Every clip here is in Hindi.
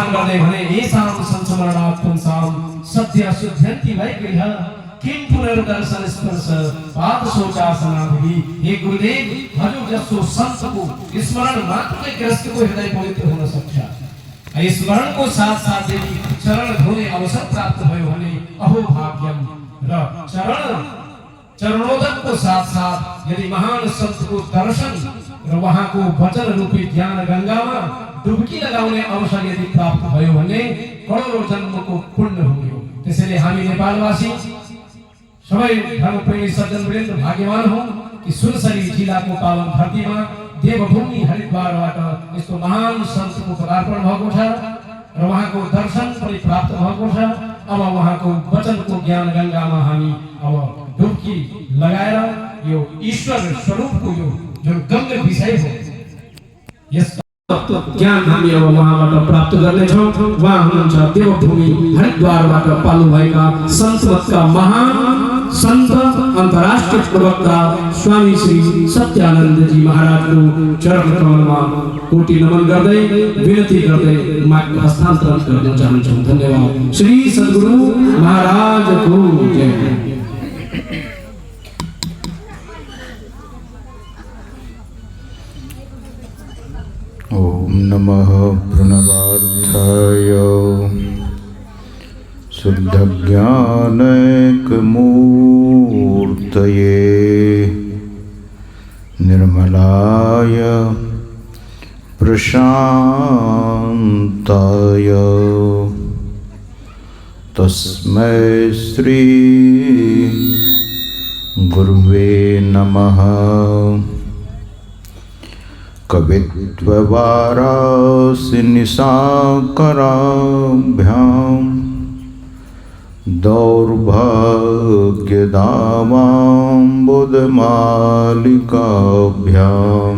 आह्वान गर्दै भने येषां संस्मरणात् पुंसां सद्य शुद्ध्यन्ति वैगृह किं पुनर्दर्शन स्पर्श पाद शौचासनादि। हे गुरुदेव, हजुर जसो संतको स्मरण मात्रले ग्रस्तको हृदय पवित्र हुन सक्छ। स्मरणको साथ साथ यदि चरण धोने अवसर प्राप्त भयो भने अहो भाग्यम। र चरणोदकको साथ साथ यदि महान संतको दर्शन र उहाँको वचन रूपी ज्ञान गंगामा डुबकी लगाउने अवसर यदि प्राप्त भयो भने करोडौं जन्मको पुण्य हुने हो। त्यसैले हामी नेपालवासी सबै धर्मप्रेमी सज्जनवृन्द भाग्यवान हौं कि सुनसरी जिल्लाको पावन धरतीमा देवभूमि हरिद्वारबाट यस्तो महान सन्तको पदार्पण भएको छ र उहाँको दर्शन पनि प्राप्त भएको छ। अब उहाँको वचनको ज्ञान गंगामा हामी अब डुबकी लगाएर यो ईश्वर स्वरूपको यो जुन गम्य विषय हो यस ज्ञान हामी अब उहाँबाट प्राप्त गर्नेछौँ। उहाँ हुनुहुन्छ देवभूमि हरिद्वारबाट पाल्नु भएका सन्तका महान संत अंतर्राष्ट्रीय प्रवक्ता स्वामी श्री सत्यानंद जी महाराज को चरण कमलमा कोटि नमन गर्दै विनती गर्दै माइक हस्तान्तरण गर्न चाहन्छौं। धन्यवाद। श्री सद्गुरु महाराज को जय। ओम नमः प्रणवार्थाय शुद्ध ज्ञानैक मूर्तये निर्मलाय प्रशांताय तस्मै श्री गुरुवे नमः। कवित्ववारासि निशाकराभ्यां दौर्भाग्यदावाम्बुदमालिकाभ्यां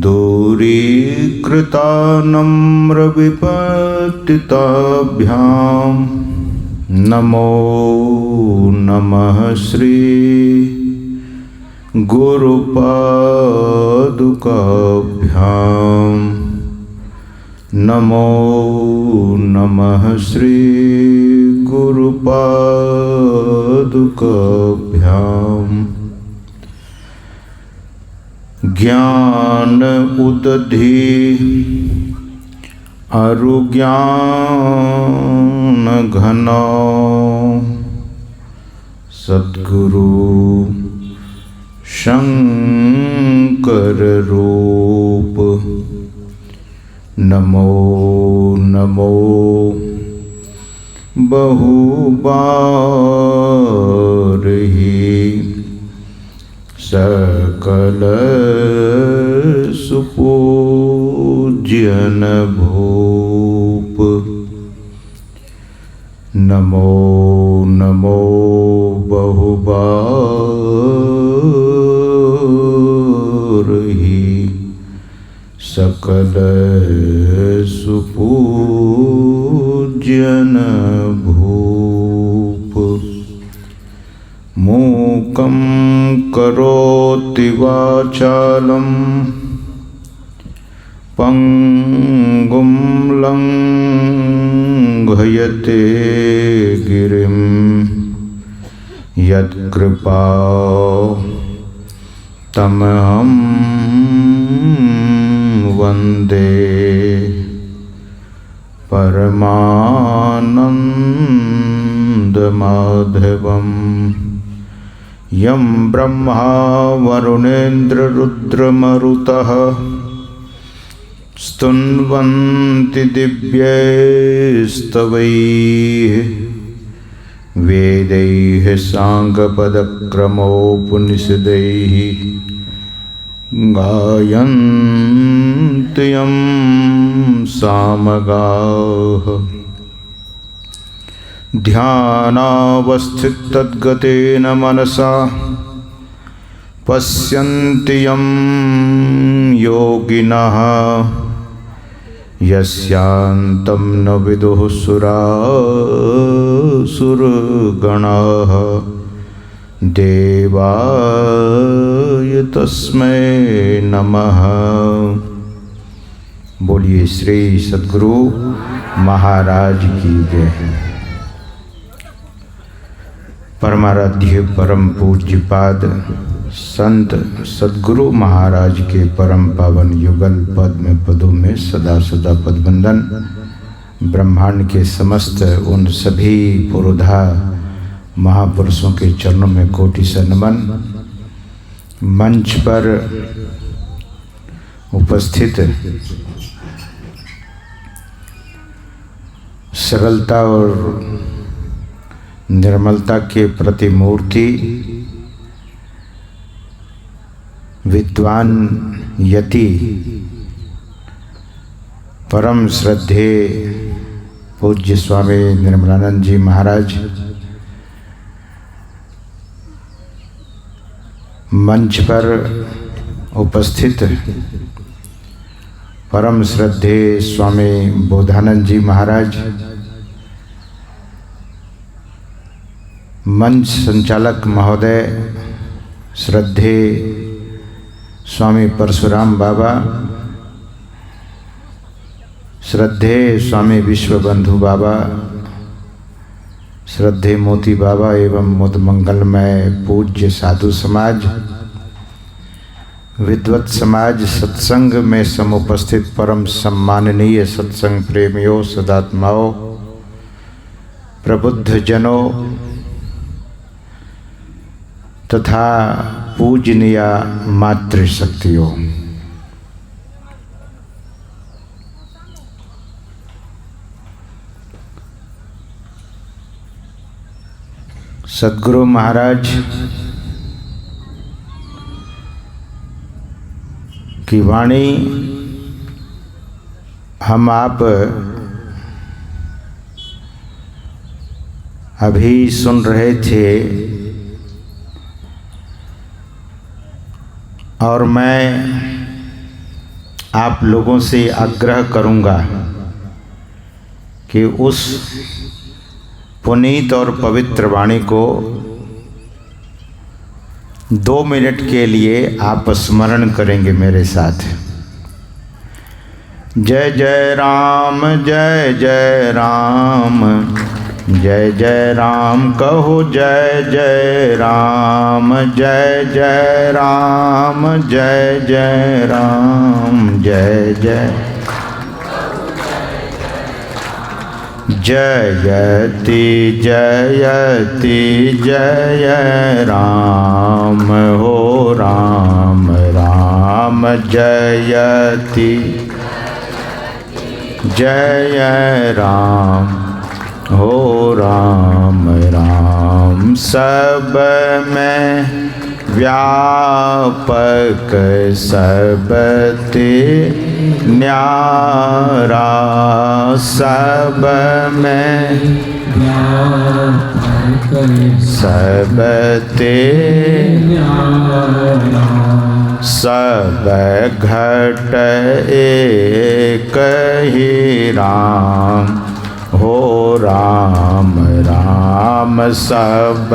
दूरीकृता नम्रविपतिताभ्यां नमो नमः श्री गुरुपादुकाभ्यां नमो नमः श्री गुरुपादुकाभ्यां। ज्ञान उदधि अरुज्ञान घनो सद्गुरु शंकर रूप नमो नमो बहुबार ही सकल सुपूज्यन भूप नमो नमो बहुबार ही सकल सुपूज्यन भूप मूकं करोति वाचालं पंगुं लंघयते गिरिं यत्कृपा तमहं वन्दे परमानन्दमाधवम् यं ब्रह्मा वरुणेन्द्र रुद्रमरुतः स्तुन्वन्ति दिव्यैस्तवैः वेदैः साङ्गपदक्रमोपनिषदैः गायन्ति यं सामगाः ध्यानावस्थितद्गतेन मनसा पश्यन्ति यं योगिनः यस्यान्तं न विदुः सुरासुरगणाः देवाय तस्मै नमः। बोलिए श्री सद्गुरु महाराज की जय। परमाराध्य परम पूज्यपाद संत सद्गुरु महाराज के परम पावन युगल पद में पदों में सदा सदा पदबंदन। ब्रह्मांड के समस्त उन सभी पुरोधा महापुरुषों के चरणों में कोटि से नमन। मंच पर उपस्थित सरलता और निर्मलता के प्रतिमूर्ति विद्वान यति परम श्रद्धे पूज्य स्वामी निर्मलानंद जी महाराज, मंच पर उपस्थित परम श्रद्धे स्वामी बोधानंद जी महाराज, मंच संचालक महोदय श्रद्धे स्वामी परशुराम बाबा, श्रद्धे स्वामी विश्वबंधु बाबा, श्रद्धे मोती बाबा एवं मुद मंगलमय पूज्य साधु समाज, विद्वत समाज, सत्संग में समुपस्थित परम सम्माननीय सत्संग प्रेमियों, सदात्माओं, प्रबुद्ध जनों तथा पूजनीय मातृशक्तियों, सद्गुरु महाराज की वाणी हम आप अभी सुन रहे थे और मैं आप लोगों से आग्रह करूंगा कि उस पुनीत और पवित्र वाणी को 2 मिनट के लिए आप स्मरण करेंगे मेरे साथ। जय जय राम, जय जय राम, जय जय राम कहो, जय जय राम, जय जय राम, जय जय राम, जय जय जयति जयति जय राम हो राम, राम जयति जय राम हो राम, राम सब में व्यापक सब ते न्यारा, सब में व्यापक सब ते न्यारा, सब घट एक ही राम हो राम, राम सब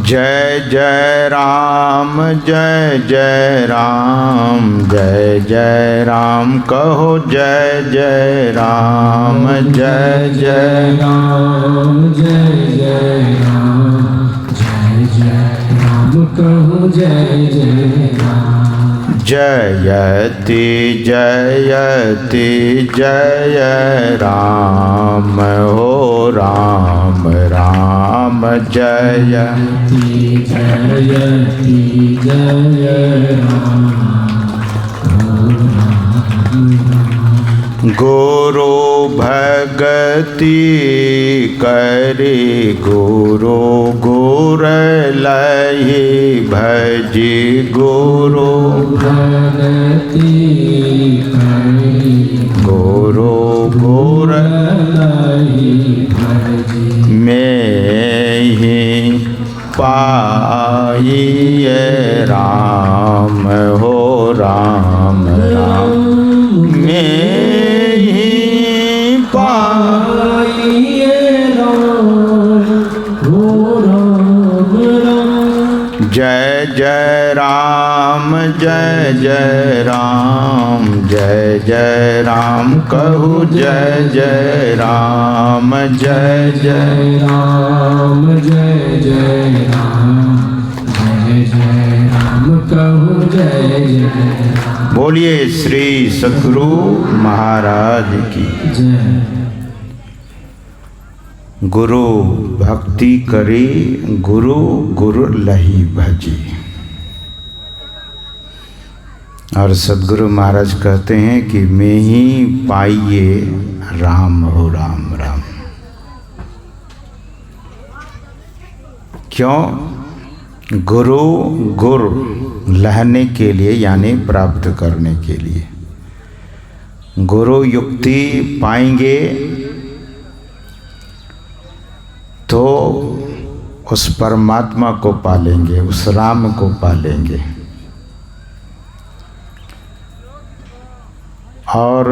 जय जय राम, जय जय राम, जय जय राम कहो, जय जय राम, जय जय राम, जय जय राम, जय जय राम कहो, जय जय राम। जयति जयति जय राम हो राम, राम जयति जयति जय राम हो राम। गुरु भगति करी गुरु गुर लहि भजी, गुरु भगति करी गुरु गुर लहि भजी, मैं ही पाइए राम हो राम, राम में ही पाइए राम हो राम, जय जय राम जय जय राम, जय जय राम कहू जय जय राम, जय जय राम जय जय राम, जय जय राम कहू जय जय राम। बोलिए श्री सद्गुरु महाराज की जय। गुरु भक्ति करी गुरु गुरु लही भजी। और सद्गुरु महाराज कहते हैं कि मैं ही पाइए राम हो राम राम। क्यों? गुरु गुर लहने के लिए यानी प्राप्त करने के लिए। गुरु युक्ति पाएंगे तो उस परमात्मा को पालेंगे, उस राम को पालेंगे। और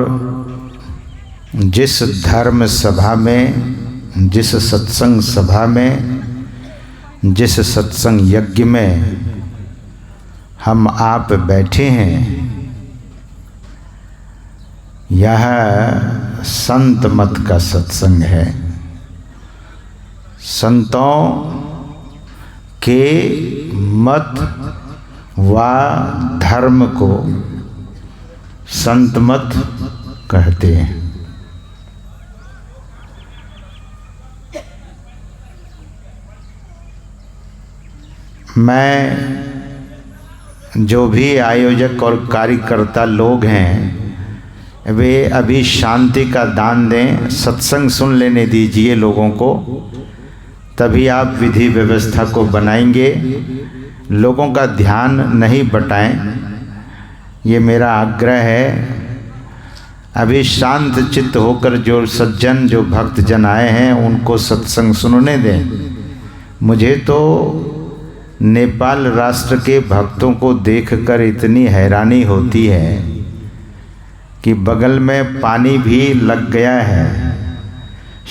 जिस धर्म सभा में, जिस सत्संग सभा में, जिस सत्संग यज्ञ में हम आप बैठे हैं, यह संत मत का सत्संग है। संतों के मत व धर्म को संत मत कहते हैं। मैं जो भी आयोजक और कार्यकर्ता लोग हैं, वे अभी शांति का दान दें, सत्संग सुन लेने दीजिए लोगों को, तभी आप विधि व्यवस्था को बनाएंगे। लोगों का ध्यान नहीं बटाएं, ये मेरा आग्रह है। अभी शांत चित्त होकर जो सज्जन, जो भक्तजन आए हैं, उनको सत्संग सुनने दें। मुझे तो नेपाल राष्ट्र के भक्तों को देखकर इतनी हैरानी होती है कि बगल में पानी भी लग गया है।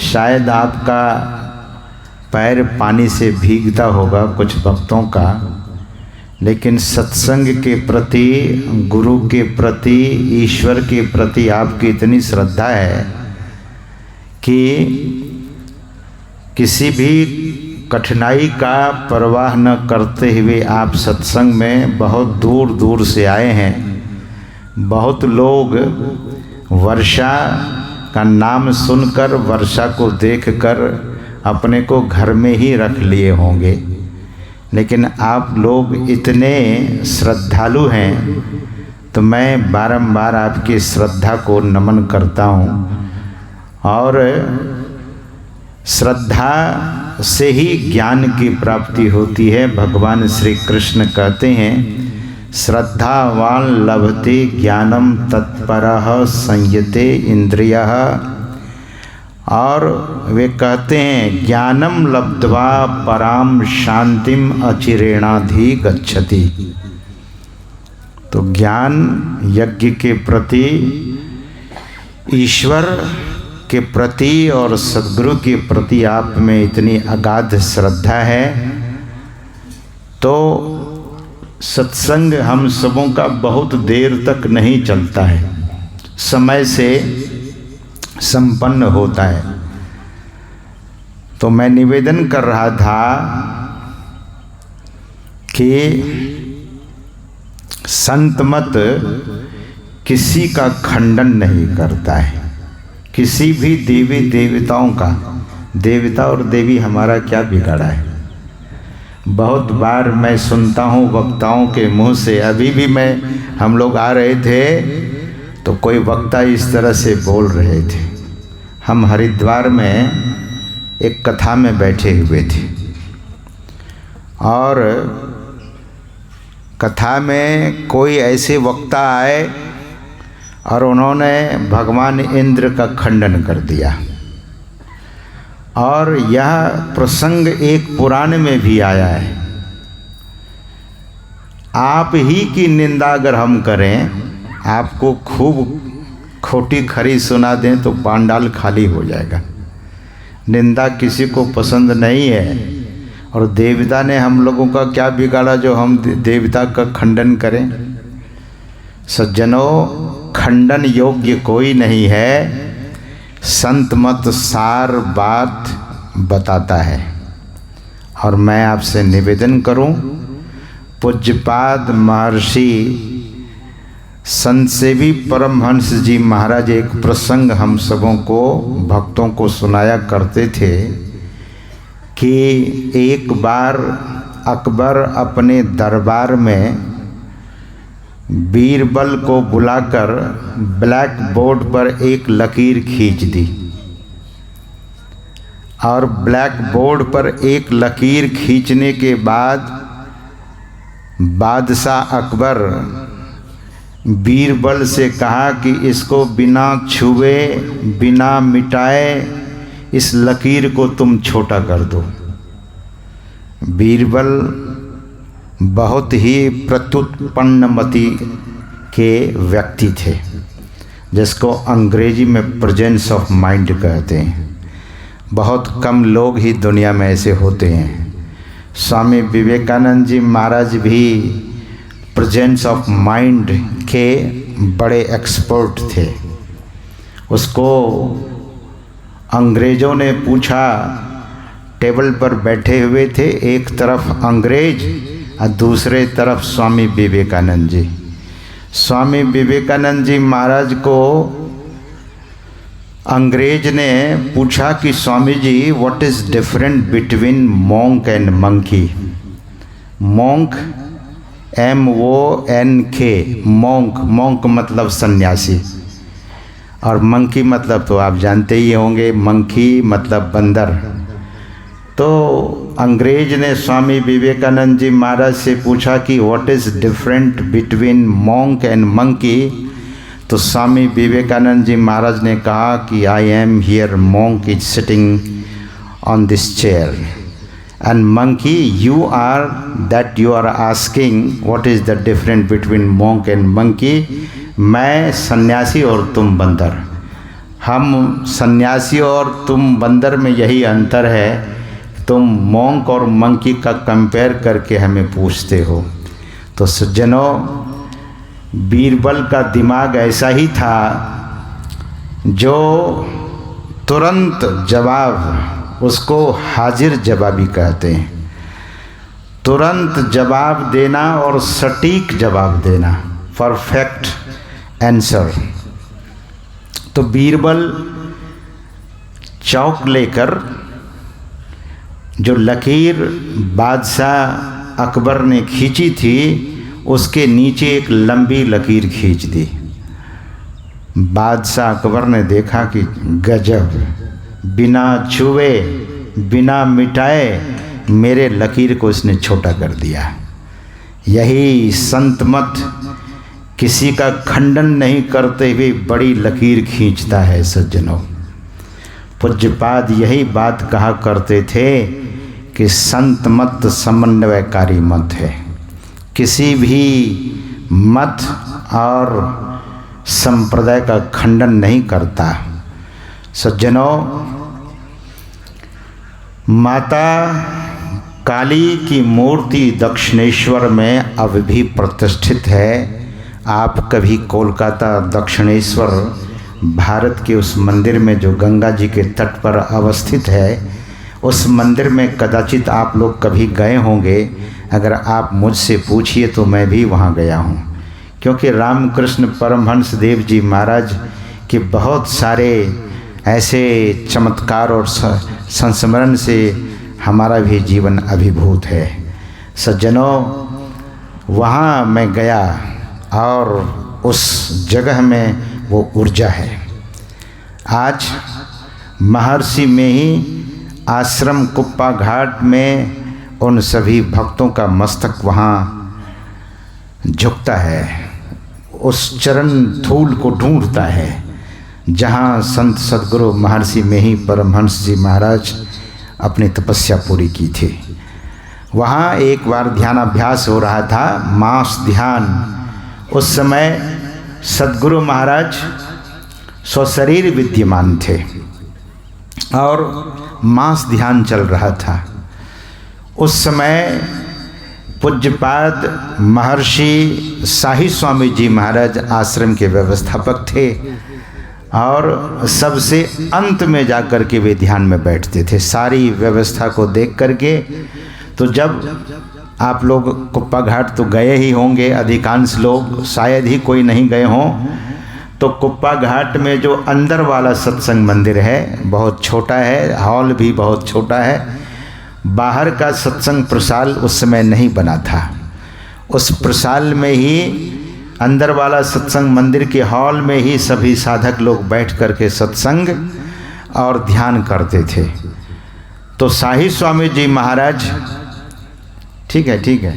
शायद आपका पैर पानी से भीगता होगा कुछ भक्तों का, लेकिन सत्संग के प्रति, गुरु के प्रति, ईश्वर के प्रति आपकी इतनी श्रद्धा है कि किसी भी कठिनाई का परवाह न करते हुए आप सत्संग में बहुत दूर दूर से आए हैं। बहुत लोग वर्षा का नाम सुनकर, वर्षा को देखकर अपने को घर में ही रख लिए होंगे, लेकिन आप लोग इतने श्रद्धालु हैं तो मैं बारंबार आपकी श्रद्धा को नमन करता हूँ। और श्रद्धा से ही ज्ञान की प्राप्ति होती है। भगवान श्री कृष्ण कहते हैं, श्रद्धावान लभते ज्ञानम तत्परः संयते इंद्रियः। और वे कहते हैं, ज्ञानम लब्ध्वा पराम शांतिम अचिरेणाधि गच्छति। तो ज्ञान यज्ञ के प्रति, ईश्वर के प्रति और सद्गुरु के प्रति आप में इतनी अगाध श्रद्धा है, तो सत्संग हम सबों का बहुत देर तक नहीं चलता है, समय से संपन्न होता है। तो मैं निवेदन कर रहा था कि संत मत किसी का खंडन नहीं करता है, किसी भी देवी देवताओं का। देवता और देवी हमारा क्या बिगाड़ा है? बहुत बार मैं सुनता हूँ वक्ताओं के मुंह से। अभी भी हम लोग आ रहे थे तो कोई वक्ता इस तरह से बोल रहे थे। हम हरिद्वार में एक कथा में बैठे हुए थे और कथा में कोई ऐसे वक्ता आए और उन्होंने भगवान इंद्र का खंडन कर दिया। और यह प्रसंग एक पुराण में भी आया है। आप ही की निंदा अगर हम करें, आपको खूब खोटी खरी सुना दें तो पांडाल खाली हो जाएगा। निंदा किसी को पसंद नहीं है, और देवता ने हम लोगों का क्या बिगाड़ा जो हम देवता का खंडन करें। सज्जनों, खंडन योग्य कोई नहीं है, संत मत सार बात बताता है। और मैं आपसे निवेदन करूं, पूज्यपाद महर्षि संत सेवी परमहंस जी महाराज एक प्रसंग हम सबों को भक्तों को सुनाया करते थे कि एक बार अकबर अपने दरबार में बीरबल को बुलाकर ब्लैक बोर्ड पर एक लकीर खींच दी। और ब्लैक बोर्ड पर एक लकीर खींचने के बाद बादशाह अकबर बीरबल से कहा कि इसको बिना छुए बिना मिटाए इस लकीर को तुम छोटा कर दो। बीरबल बहुत ही प्रत्युत्पन्नमति के व्यक्ति थे, जिसको अंग्रेजी में प्रेजेंस ऑफ माइंड कहते हैं। बहुत कम लोग ही दुनिया में ऐसे होते हैं। स्वामी विवेकानंद जी महाराज भी प्रेजेंस ऑफ माइंड के बड़े एक्सपर्ट थे। उसको अंग्रेज़ों ने पूछा, टेबल पर बैठे हुए थे, एक तरफ अंग्रेज और दूसरे तरफ स्वामी विवेकानंद जी। स्वामी विवेकानंद जी महाराज को अंग्रेज ने पूछा कि Swami ji, what is different between monk and monkey. Monk MONK, monk, monk मतलब सन्यासी, और मंकी मतलब तो आप जानते ही होंगे, मंकी मतलब बंदर। तो अंग्रेज ने स्वामी विवेकानंद जी महाराज से पूछा कि what is different between monk and monkey. तो स्वामी विवेकानंद जी महाराज ने कहा कि I am here, monk is sitting on this chair, and monkey you are that you are asking what is the different between monk and monkey. मैं सन्यासी और तुम बंदर। हम सन्यासी और तुम बंदर में यही अंतर है, तुम मॉन्क और मंकी का कंपेयर करके हमें पूछते हो। तो सज्जनों, बीरबल का दिमाग ऐसा ही था जो तुरंत जवाब, उसको हाजिर जवाबी कहते हैं। तुरंत जवाब देना और सटीक जवाब देना, परफेक्ट आंसर। तो बीरबल चौक लेकर जो लकीर बादशाह अकबर ने खींची थी उसके नीचे एक लंबी लकीर खींच दी। बादशाह अकबर ने देखा कि गजब, बिना छुए बिना मिटाए मेरे लकीर को इसने छोटा कर दिया। यही संत मत किसी का खंडन नहीं करते हुए बड़ी लकीर खींचता है। सज्जनों, पूज्यपाद यही बात कहा करते थे कि संत मत समन्वयकारी मत है, किसी भी मत और संप्रदाय का खंडन नहीं करता। सज्जनों, माता काली की मूर्ति दक्षिणेश्वर में अब भी प्रतिष्ठित है। आप कभी कोलकाता दक्षिणेश्वर भारत के उस मंदिर में जो गंगा जी के तट पर अवस्थित है, उस मंदिर में कदाचित आप लोग कभी गए होंगे। अगर आप मुझसे पूछिए तो मैं भी वहाँ गया हूँ, क्योंकि रामकृष्ण परमहंस देव जी महाराज के बहुत सारे ऐसे चमत्कार और संस्मरण से हमारा भी जीवन अभिभूत है। सज्जनों, वहाँ मैं गया और उस जगह में वो ऊर्जा है। आज महर्षि में ही आश्रम कुप्पा घाट में उन सभी भक्तों का मस्तक वहाँ झुकता है, उस चरण धूल को ढूंढता है जहाँ संत सद्गुरु महर्षि में ही परमहंस जी महाराज अपनी तपस्या पूरी की थी। वहाँ एक बार ध्यानाभ्यास हो रहा था, मास ध्यान। उस समय सद्गुरु महाराज स्वशरीर विद्यमान थे और मास ध्यान चल रहा था। उस समय पूज्यपाद महर्षि शाही स्वामी जी महाराज आश्रम के व्यवस्थापक थे और सबसे अंत में जाकर के वे ध्यान में बैठते थे। सारी व्यवस्था को देख करके तो जब आप लोग कुप्पा घाट तो गए ही होंगे, अधिकांश लोग, शायद ही कोई नहीं गए हों, तो कुप्पा घाट में जो अंदर वाला सत्संग मंदिर है बहुत छोटा है, हॉल भी बहुत छोटा है। बाहर का सत्संग प्रसाल उस समय नहीं बना था। उस प्रसाल में ही, अंदर वाला सत्संग मंदिर के हॉल में ही सभी साधक लोग बैठ करके सत्संग और ध्यान करते थे। तो शाही स्वामी जी महाराज, ठीक है,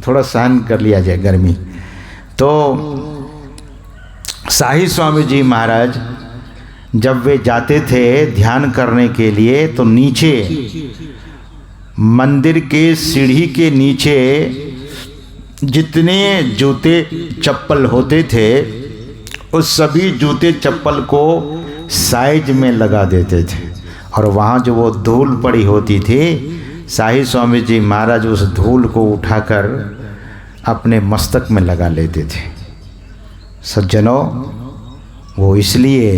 थोड़ा सहन कर लिया जाए गर्मी। तो शाही स्वामी जी महाराज जब वे जाते थे ध्यान करने के लिए तो नीचे मंदिर के सीढ़ी के नीचे जितने जूते चप्पल होते थे उस सभी जूते चप्पल को साइज में लगा देते थे और वहाँ जो वो धूल पड़ी होती थी, शाही स्वामी जी महाराज उस धूल को उठाकर अपने मस्तक में लगा लेते थे। सज्जनों, वो इसलिए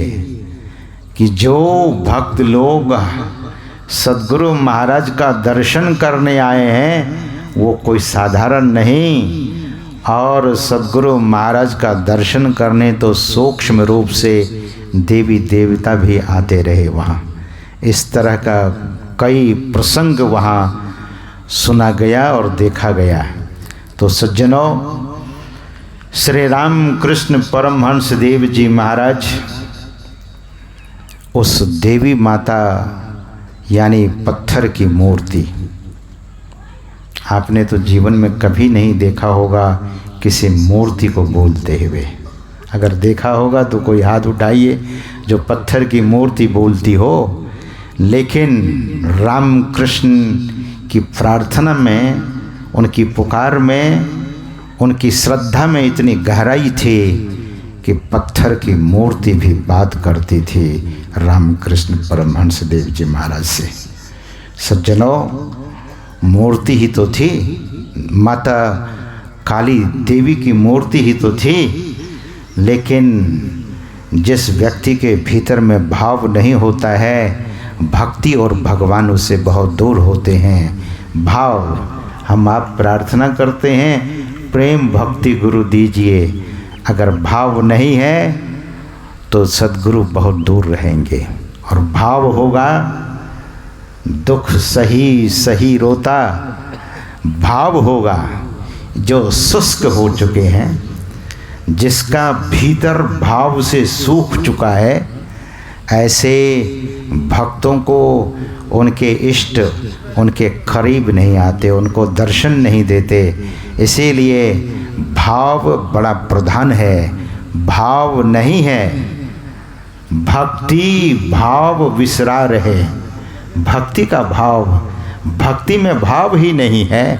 कि जो भक्त लोग सद्गुरु महाराज का दर्शन करने आए हैं वो कोई साधारण नहीं, और सद्गुरु महाराज का दर्शन करने तो सूक्ष्म रूप से देवी देवता भी आते रहे वहाँ। इस तरह का कई प्रसंग वहाँ सुना गया और देखा गया। तो सज्जनों, श्री राम कृष्ण परमहंस देव जी महाराज उस देवी माता यानी पत्थर की मूर्ति, आपने तो जीवन में कभी नहीं देखा होगा किसी मूर्ति को बोलते हुए। अगर देखा होगा तो कोई हाथ उठाइए जो पत्थर की मूर्ति बोलती हो। लेकिन राम कृष्ण की प्रार्थना में, उनकी पुकार में, उनकी श्रद्धा में इतनी गहराई थी कि पत्थर की मूर्ति भी बात करती थी रामकृष्ण परमहंस देव जी महाराज से। सज्जनों, मूर्ति ही तो थी, माता काली देवी की मूर्ति ही तो थी, लेकिन जिस व्यक्ति के भीतर में भाव नहीं होता है, भक्ति और भगवान उससे बहुत दूर होते हैं। भाव, हम आप प्रार्थना करते हैं प्रेम भक्ति गुरु दीजिए, अगर भाव नहीं है तो सद्गुरु बहुत दूर रहेंगे। और भाव होगा, दुख सही सही रोता, भाव होगा जो शुष्क हो चुके हैं, जिसका भीतर भाव से सूख चुका है, ऐसे भक्तों को उनके इष्ट उनके करीब नहीं आते, उनको दर्शन नहीं देते। इसीलिए भाव बड़ा प्रधान है। भाव नहीं है, भक्ति भाव विसरा रहे। भक्ति का भाव, भक्ति में भाव ही नहीं है।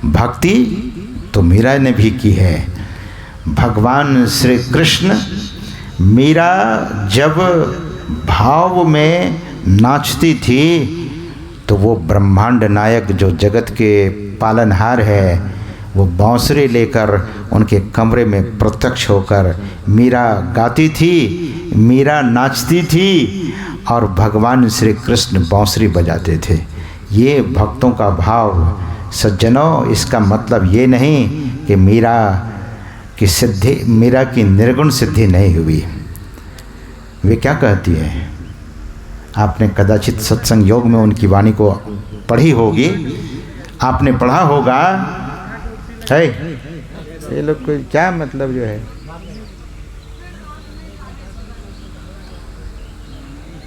भक्ति तो मीरा ने भी की है। भगवान श्री कृष्ण, मीरा जब भाव में नाचती थी तो वो ब्रह्मांड नायक जो जगत के पालनहार है, वो बांसुरी लेकर उनके कमरे में प्रत्यक्ष होकर मीरा गाती थी, मीरा नाचती थी और भगवान श्री कृष्ण बांसुरी बजाते थे। ये भक्तों का भाव। सज्जनों, इसका मतलब ये नहीं कि मीरा की सिद्धि, मीरा की निर्गुण सिद्धि नहीं हुई। वे क्या कहती है, आपने कदाचित सत्संग योग में उनकी वाणी को पढ़ी होगी, आपने पढ़ा होगा। है ये लोग कोई क्या मतलब जो है,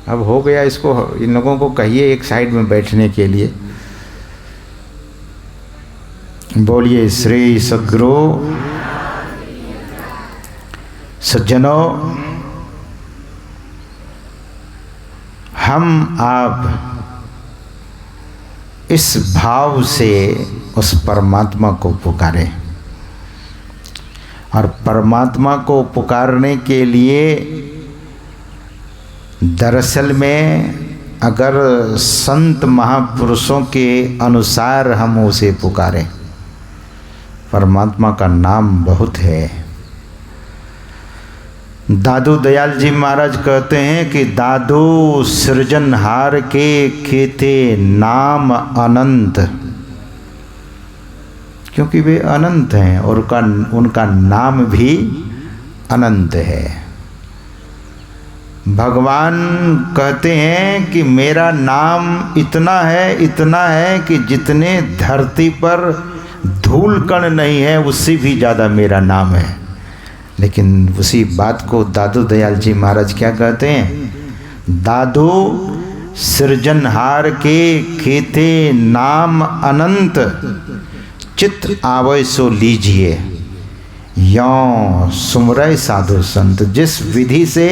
अब हो गया, इसको इन लोगों को कहिए एक साइड में बैठने के लिए। बोलिए श्री सद्गुरु। सज्जनों, हम आप इस भाव से उस परमात्मा को पुकारें, और परमात्मा को पुकारने के लिए दरअसल में अगर संत महापुरुषों के अनुसार हम उसे पुकारें, परमात्मा का नाम बहुत है। दादू दयाल जी महाराज कहते हैं कि दादू सृजनहार के केते नाम अनंत, क्योंकि वे अनंत हैं और उनका नाम भी अनंत है। भगवान कहते हैं कि मेरा नाम इतना है कि जितने धरती पर धूल कण नहीं है उससे भी ज़्यादा मेरा नाम है। लेकिन उसी बात को दादू दयाल जी महाराज क्या कहते हैं? दादू सृजनहार के केते नाम अनंत, चित्त आवै सो लीजिए, यों सुमरै साधु संत। जिस विधि से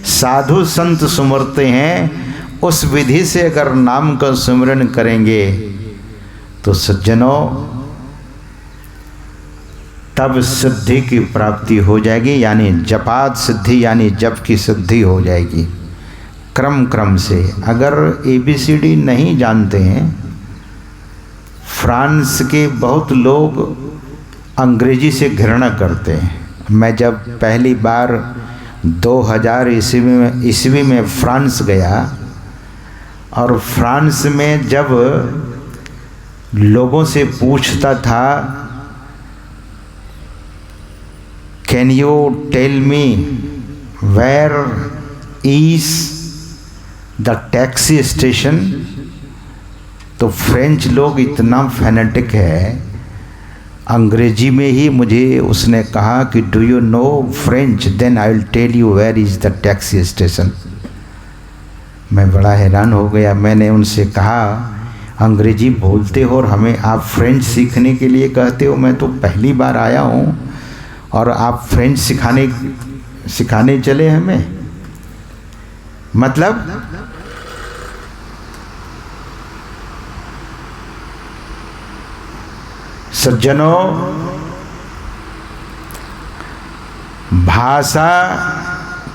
साधु संत सुमरते हैं उस विधि से अगर नाम का सुमरन करेंगे तो सज्जनों तब सिद्धि की प्राप्ति हो जाएगी, यानी जपात सिद्धि, यानी जप की सिद्धि हो जाएगी क्रम क्रम से। अगर ABCD नहीं जानते हैं, फ्रांस के बहुत लोग अंग्रेजी से घृणा करते हैं। मैं जब पहली बार 2000 ईस्वी में फ्रांस गया और फ्रांस में जब लोगों से पूछता था, can you tell me where is the taxi station, तो फ्रेंच लोग इतना फैनेटिक है, अंग्रेजी में ही मुझे उसने कहा कि do you know French, then I will tell you where is the taxi station. मैं बड़ा हैरान हो गया। मैंने उनसे कहा, अंग्रेजी बोलते हो और हमें आप फ्रेंच सीखने के लिए कहते हो? मैं तो पहली बार आया हूँ और आप फ्रेंच सिखाने चले हमें? मतलब सज्जनों, भाषा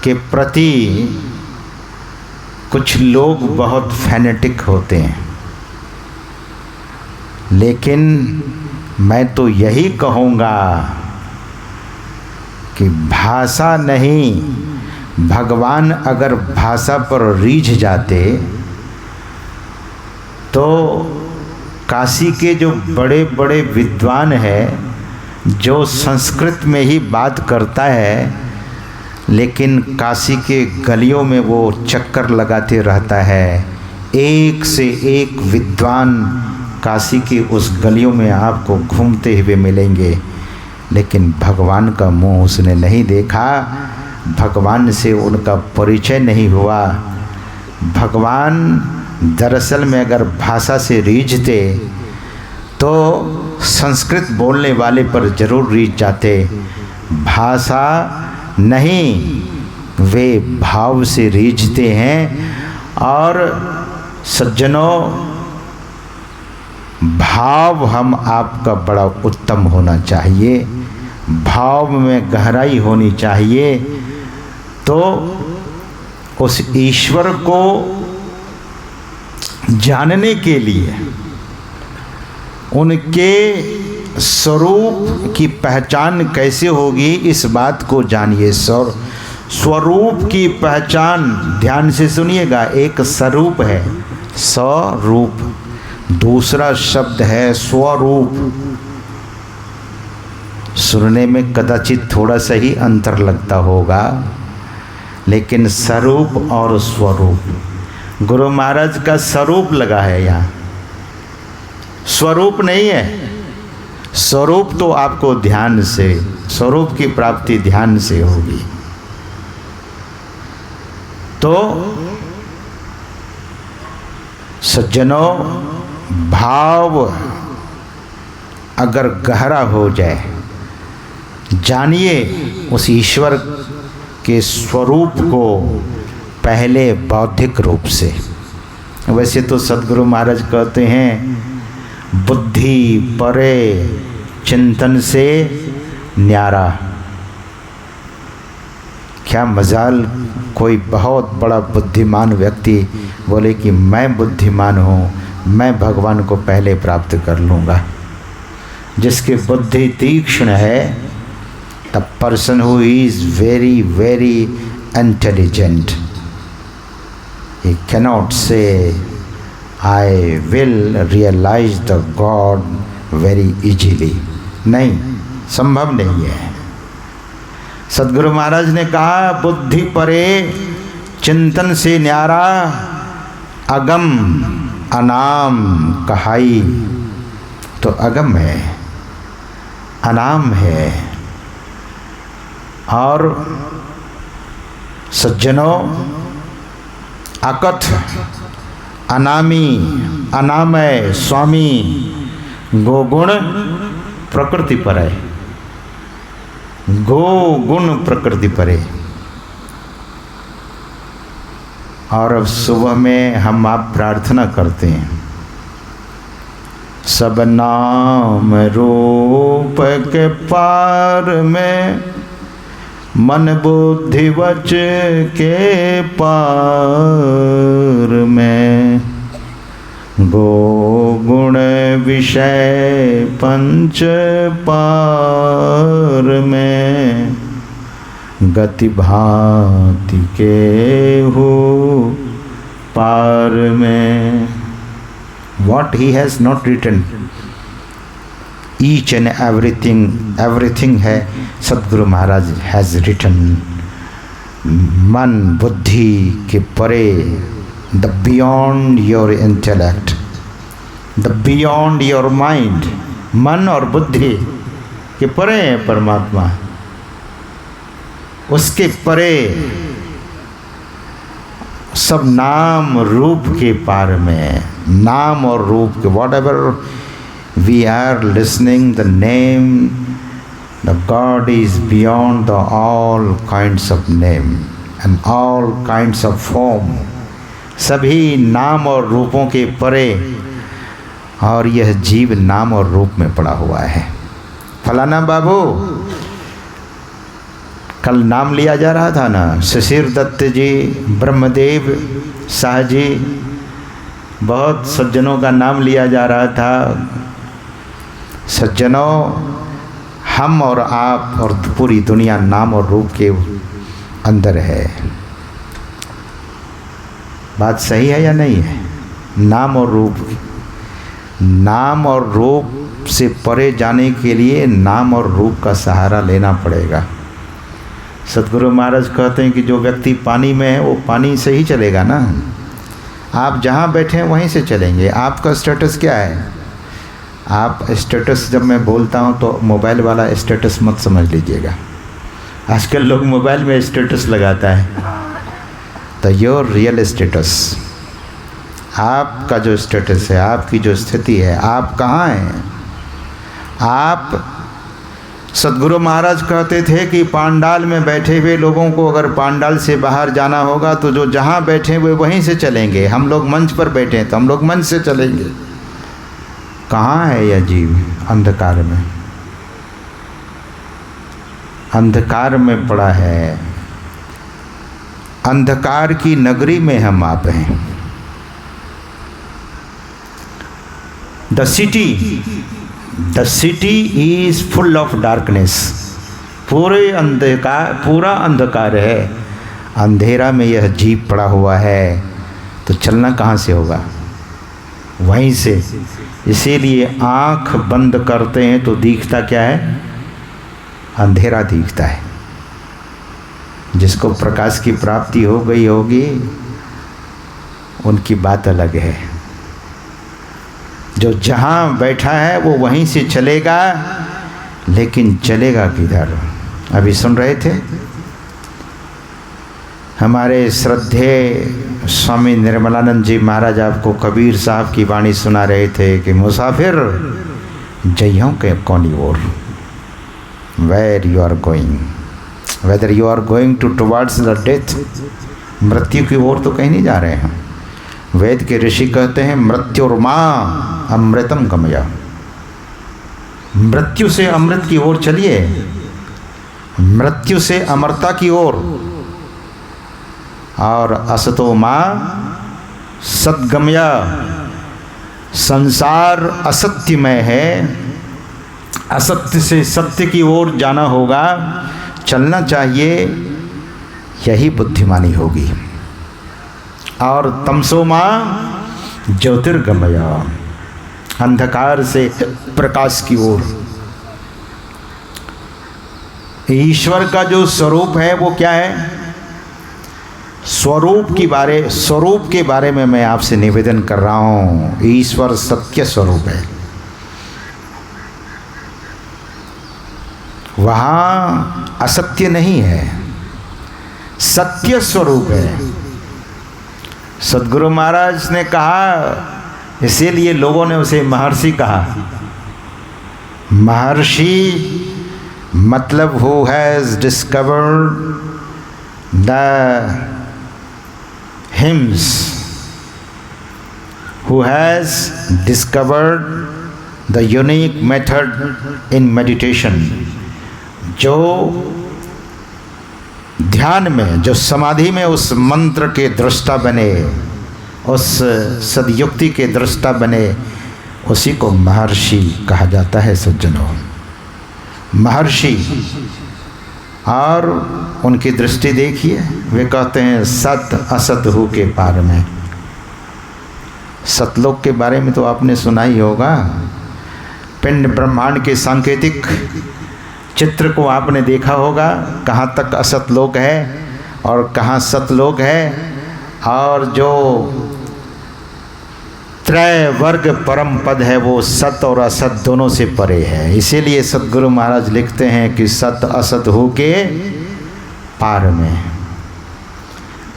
के प्रति कुछ लोग बहुत फैनेटिक होते हैं, लेकिन मैं तो यही कहूँगा कि भाषा नहीं, भगवान अगर भाषा पर रीझ जाते तो काशी के जो बड़े बड़े विद्वान हैं, जो संस्कृत में ही बात करता है लेकिन काशी के गलियों में वो चक्कर लगाते रहता है, एक से एक विद्वान काशी की उस गलियों में आपको घूमते हुए मिलेंगे, लेकिन भगवान का मुंह उसने नहीं देखा, भगवान से उनका परिचय नहीं हुआ। भगवान दरअसल में अगर भाषा से रीझते तो संस्कृत बोलने वाले पर जरूर रीझ जाते। भाषा नहीं, वे भाव से रीझते हैं। और सज्जनों, भाव हम आपका बड़ा उत्तम होना चाहिए, भाव में गहराई होनी चाहिए, तो उस ईश्वर को जानने के लिए उनके स्वरूप की पहचान कैसे होगी, इस बात को जानिए। स्वरूप की पहचान, ध्यान से सुनिएगा, एक स्वरूप है स्वरूप, दूसरा शब्द है स्वरूप। सुनने में कदाचित थोड़ा सा ही अंतर लगता होगा, लेकिन स्वरूप और स्वरूप, गुरु महाराज का स्वरूप लगा है यहाँ, स्वरूप नहीं है। स्वरूप तो आपको ध्यान से, स्वरूप की प्राप्ति ध्यान से होगी। तो सज्जनों, भाव अगर गहरा हो जाए, जानिए उस ईश्वर के स्वरूप को पहले बौद्धिक रूप से। वैसे तो सद्गुरु महाराज कहते हैं, बुद्धि परे चिंतन से न्यारा। क्या मजाल, कोई बहुत बड़ा बुद्धिमान व्यक्ति बोले कि मैं बुद्धिमान हूँ, मैं भगवान को पहले प्राप्त कर लूँगा। जिसकी बुद्धि तीक्ष्ण है, the person who is very very intelligent, he cannot say I will realize the God very easily। नहीं, संभव नहीं है। सदगुरु महाराज ने कहा बुद्धि परे चिंतन से न्यारा, अगम अनाम कहाई। तो अगम है, अनाम है। और सज्जनों, अकथ अनामी अनामय स्वामी गोगुण प्रकृति पर है, गो गुण प्रकृति परे। और अब सुबह में हम आप प्रार्थना करते हैं, सब नाम रूप के पार में, मन बुद्धि वच के पार में, गो गुण विषय पंच पार में, गति भांति के हो पार में। What he has not written, each and everything है सदगुरु महाराज has written। मन बुद्धि के परे, the beyond your intellect, the beyond your mind, मन और बुद्धि के परे है परमात्मा। उसके परे सब नाम रूप के पार में, नाम और रूप के, whatever we are listening the name, the god is beyond the all kinds of name and all kinds of form. सभी नाम और रूपों के परे, और यह जीव नाम और रूप में पड़ा हुआ है। फलाना बाबू, कल नाम लिया जा रहा था ना, शिशिर दत्त जी, ब्रह्मदेव शाह जी, बहुत सज्जनों का नाम लिया जा रहा था। सज्जनों, हम और आप और पूरी दुनिया नाम और रूप के अंदर है। बात सही है या नहीं है? नाम और रूप, नाम और रूप से परे जाने के लिए नाम और रूप का सहारा लेना पड़ेगा। सदगुरु महाराज कहते हैं कि जो व्यक्ति पानी में है वो पानी से ही चलेगा ना। आप जहाँ बैठे हैं वहीं से चलेंगे। आपका स्टेटस क्या है? आप स्टेटस, जब मैं बोलता हूँ तो मोबाइल वाला स्टेटस मत समझ लीजिएगा। आजकल लोग मोबाइल में स्टेटस लगाता है। तो योर रियल स्टेटस, आपका जो स्टेटस है, आपकी जो स्थिति है, आप कहाँ हैं? आप, सदगुरु महाराज कहते थे कि पांडाल में बैठे हुए लोगों को अगर पांडाल से बाहर जाना होगा तो जो जहाँ बैठे हुए वहीं से चलेंगे। हम लोग मंच पर बैठे हैं तो हम लोग मंच से चलेंगे। कहाँ है यह जीव? अंधकार में, अंधकार में पड़ा है। अंधकार की नगरी में हम आप हैं। The city is full of darkness. पूरा अंधकार है। अंधेरा में यह जीव पड़ा हुआ है, तो चलना कहाँ से होगा? वहीं से। इसीलिए आँख बंद करते हैं तो दिखता क्या है? अंधेरा दिखता है। जिसको प्रकाश की प्राप्ति हो गई होगी उनकी बात अलग है। जो जहाँ बैठा है वो वहीं से चलेगा, लेकिन चलेगा किधर? अभी सुन रहे थे हमारे श्रद्धेय स्वामी निर्मलानंद जी महाराज आपको कबीर साहब की वाणी सुना रहे थे कि मुसाफिर जइयों के कौनी ओर, where you are going, whether you are going to towards the death, मृत्यु की ओर तो कहीं नहीं जा रहे हैं। वेद के ऋषि कहते हैं मृत्युर्मा अमृतम गमया, मृत्यु से अमृत की ओर चलिए, मृत्यु से अमरता की ओर। और असतो माँ सद्गमय, संसार असत्यमय है, असत्य से सत्य की ओर जाना होगा, चलना चाहिए, यही बुद्धिमानी होगी। और तमसोमा ज्योतिर्गमय, अंधकार से प्रकाश की ओर। ईश्वर का जो स्वरूप है वो क्या है? स्वरूप के बारे में मैं आपसे निवेदन कर रहा हूँ। ईश्वर सत्य स्वरूप है, वहाँ असत्य नहीं है, सत्य स्वरूप है। सद्गुरु महाराज ने कहा, इसीलिए लोगों ने उसे महर्षि कहा। महर्षि मतलब who has discovered the hymns, who has discovered the unique method in meditation, जो ध्यान में, जो समाधि में उस मंत्र के दृष्टा बने, उस सदयुक्ति के दृष्टा बने, उसी को महर्षि कहा जाता है। सज्जनों, महर्षि, और उनकी दृष्टि देखिए, वे कहते हैं सत असत हु के पार में। सतलोक के बारे में तो आपने सुना ही होगा। पिंड ब्रह्मांड के सांकेतिक चित्र को आपने देखा होगा, कहाँ तक असतलोक है और कहाँ सतलोक है, और जो त्रय वर्ग परम पद है वो सत और असत दोनों से परे है। इसीलिए सद्गुरु महाराज लिखते हैं कि सत असत हो के पार में।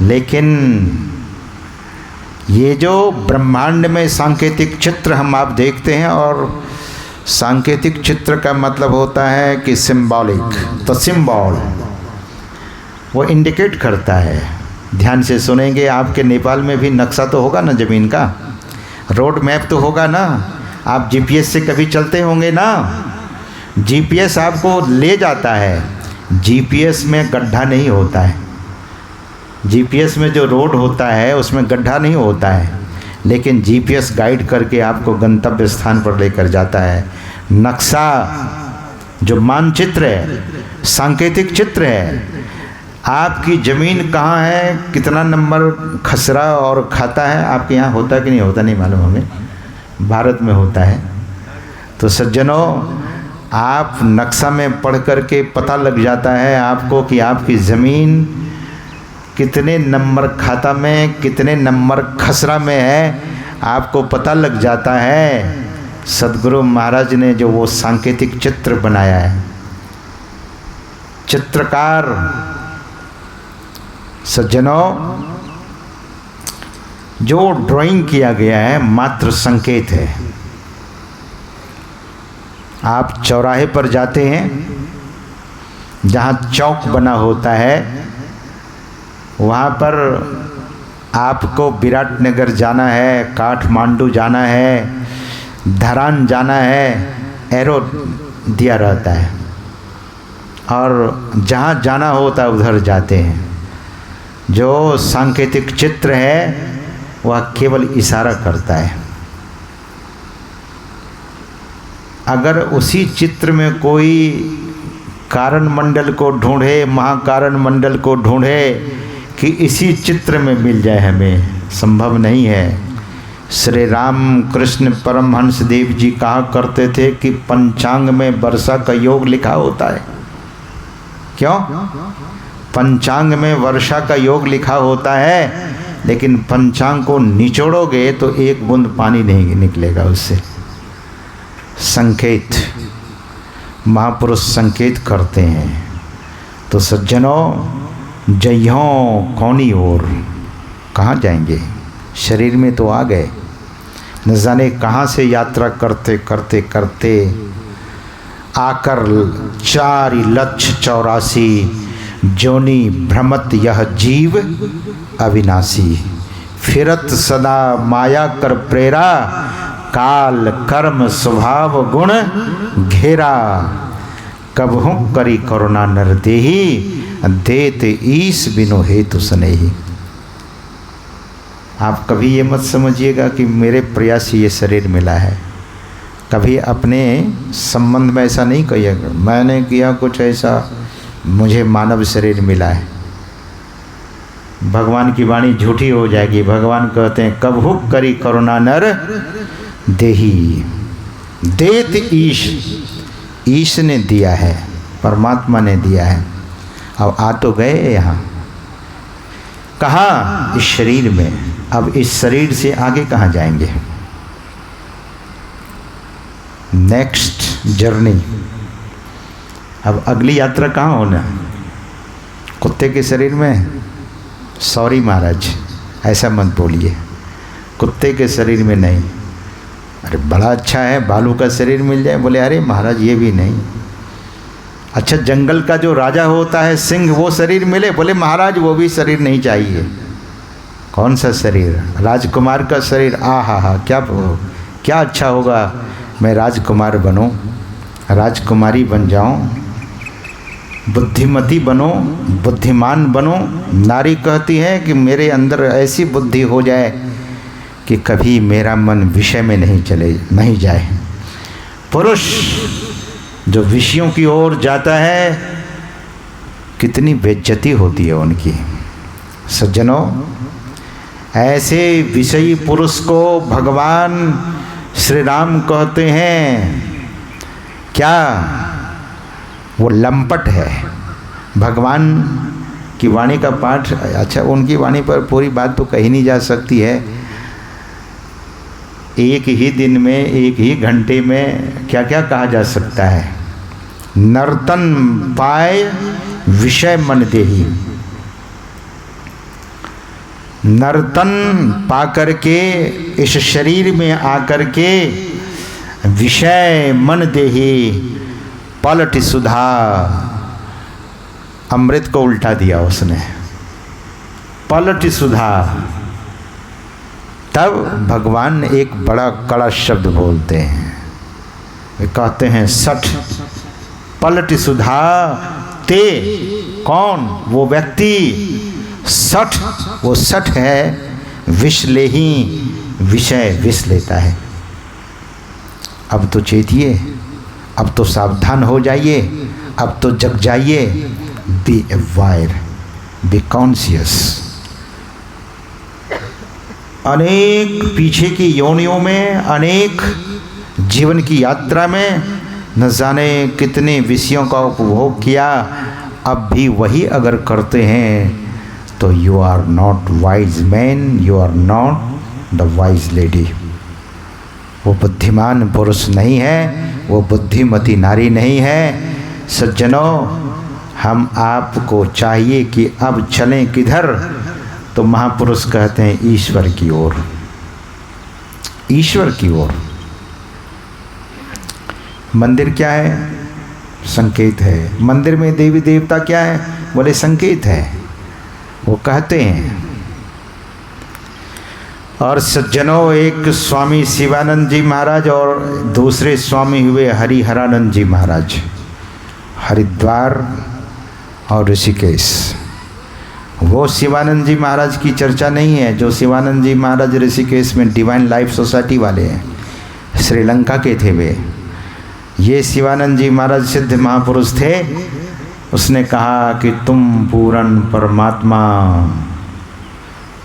लेकिन ये जो ब्रह्मांड में सांकेतिक चित्र हम आप देखते हैं, और सांकेतिक चित्र का मतलब होता है कि सिंबॉलिक, तो सिंबल वो इंडिकेट करता है। ध्यान से सुनेंगे, आपके नेपाल में भी नक्शा तो होगा ना ज़मीन का, रोड मैप तो होगा ना, आप जीपीएस से कभी चलते होंगे ना, जीपीएस आपको ले जाता है। जीपीएस में गड्ढा नहीं होता है, जीपीएस में जो रोड होता है उसमें गड्ढा नहीं होता है, लेकिन जीपीएस गाइड करके आपको गंतव्य स्थान पर लेकर जाता है। नक्शा जो मानचित्र है, सांकेतिक चित्र है, आपकी ज़मीन कहाँ है, कितना नंबर खसरा और खाता है, आपके यहाँ होता कि नहीं होता नहीं मालूम, हमें भारत में होता है। तो सज्जनों, आप नक्शा में पढ़ करके पता लग जाता है आपको कि आपकी ज़मीन कितने नंबर खाता में, कितने नंबर खसरा में है, आपको पता लग जाता है। सद्गुरु महाराज ने जो वो सांकेतिक चित्र बनाया है, चित्रकार सज्जनों, जो ड्राइंग किया गया है मात्र संकेत है। आप चौराहे पर जाते हैं, जहाँ चौक बना होता है, वहाँ पर आपको विराटनगर जाना है, काठमांडू जाना है, धरान जाना है, एरो दिया रहता है, और जहाँ जाना होता है उधर जाते हैं। जो सांकेतिक चित्र है वह केवल इशारा करता है। अगर उसी चित्र में कोई कारण मंडल को ढूंढे, महाकारण मंडल को ढूंढे कि इसी चित्र में मिल जाए, हमें संभव नहीं है। श्री राम कृष्ण परमहंस देव जी कहा करते थे कि पंचांग में वर्षा का योग लिखा होता है। क्यों? पंचांग में वर्षा का योग लिखा होता है, लेकिन पंचांग को निचोड़ोगे तो एक बूंद पानी नहीं निकलेगा उससे। संकेत, महापुरुष संकेत करते हैं। तो सज्जनों, जइहों कौनी ओर, कहाँ जाएंगे? शरीर में तो आ गए, न जाने कहाँ से यात्रा करते करते करते आकर 4,84,00,000 जोनी भ्रमत यह जीव अविनाशी। फिरत सदा माया कर प्रेरा, काल कर्म स्वभाव गुण घेरा। कबहु करी करुणा नर देही, देत ईस बिनु हेतु स्नेही। आप कभी ये मत समझिएगा कि मेरे प्रयास से ये शरीर मिला है। कभी अपने संबंध में ऐसा नहीं कहिएगा मैंने किया कुछ ऐसा मुझे मानव शरीर मिला है। भगवान की वाणी झूठी हो जाएगी। भगवान कहते हैं कब हुक करी करुणा नर देही देत ईश। ईश ने दिया है, परमात्मा ने दिया है। अब आ तो गए यहाँ, कहाँ? इस शरीर में। अब इस शरीर से आगे कहाँ जाएंगे? Next journey. अब अगली यात्रा कहाँ होना? कुत्ते के शरीर में? सॉरी महाराज, ऐसा मत बोलिए, कुत्ते के शरीर में नहीं। अरे बड़ा अच्छा है भालू का शरीर मिल जाए। बोले अरे महाराज ये भी नहीं। अच्छा जंगल का जो राजा होता है सिंह, वो शरीर मिले? बोले महाराज वो भी शरीर नहीं चाहिए। कौन सा शरीर? राजकुमार का शरीर। आ हा क्या अच्छा होगा मैं राजकुमार बनूं, राजकुमारी बन जाऊं, बुद्धिमती बनो, बुद्धिमान बनो। नारी कहती है कि मेरे अंदर ऐसी बुद्धि हो जाए कि कभी मेरा मन विषय में नहीं जाए। पुरुष जो विषयों की ओर जाता है कितनी बेइज्जती होती है उनकी। सज्जनों, ऐसे विषयी पुरुष को भगवान श्री राम कहते हैं क्या? वो लंपट है। भगवान की वाणी का पाठ, अच्छा उनकी वाणी पर पूरी बात तो कही नहीं जा सकती है। एक ही दिन में, एक ही घंटे में क्या क्या कहा जा सकता है। नर्तन पाए विषय मन देही। नर्तन पा करके इस शरीर में आकर के विषय मन देही पलट सुधा। अमृत को उल्टा दिया उसने, पलट सुधा। तब भगवान एक बड़ा कड़ा शब्द बोलते हैं, वे कहते हैं सठ पलट सुधा ते। कौन? वो व्यक्ति सठ, वो सठ है विष ले ही विषय विष लेता है। अब तो चेतिए, अब तो सावधान हो जाइए, अब तो जग जाइए। Be aware, be conscious. अनेक पीछे की योनियों में, अनेक जीवन की यात्रा में न जाने कितने विषयों का उपभोग किया। अब भी वही अगर करते हैं तो you are not wise man, you are not the wise lady. वो बुद्धिमान पुरुष नहीं है, वो बुद्धिमती नारी नहीं है। सज्जनों, हम आपको चाहिए कि अब चलें किधर? तो महापुरुष कहते हैं ईश्वर की ओर, ईश्वर की ओर। मंदिर क्या है? संकेत है। मंदिर में देवी देवता क्या है? बोले संकेत है। वो कहते हैं। और सज्जनों, एक स्वामी शिवानंद जी महाराज और दूसरे स्वामी हुए हरिहरानंद जी महाराज, हरिद्वार और ऋषिकेश। वो शिवानंद जी महाराज की चर्चा नहीं है। जो शिवानंद जी महाराज ऋषिकेश में डिवाइन लाइफ सोसाइटी वाले हैं, श्रीलंका के थे वे। ये शिवानंद जी महाराज सिद्ध महापुरुष थे। उसने कहा कि तुम पूर्ण परमात्मा,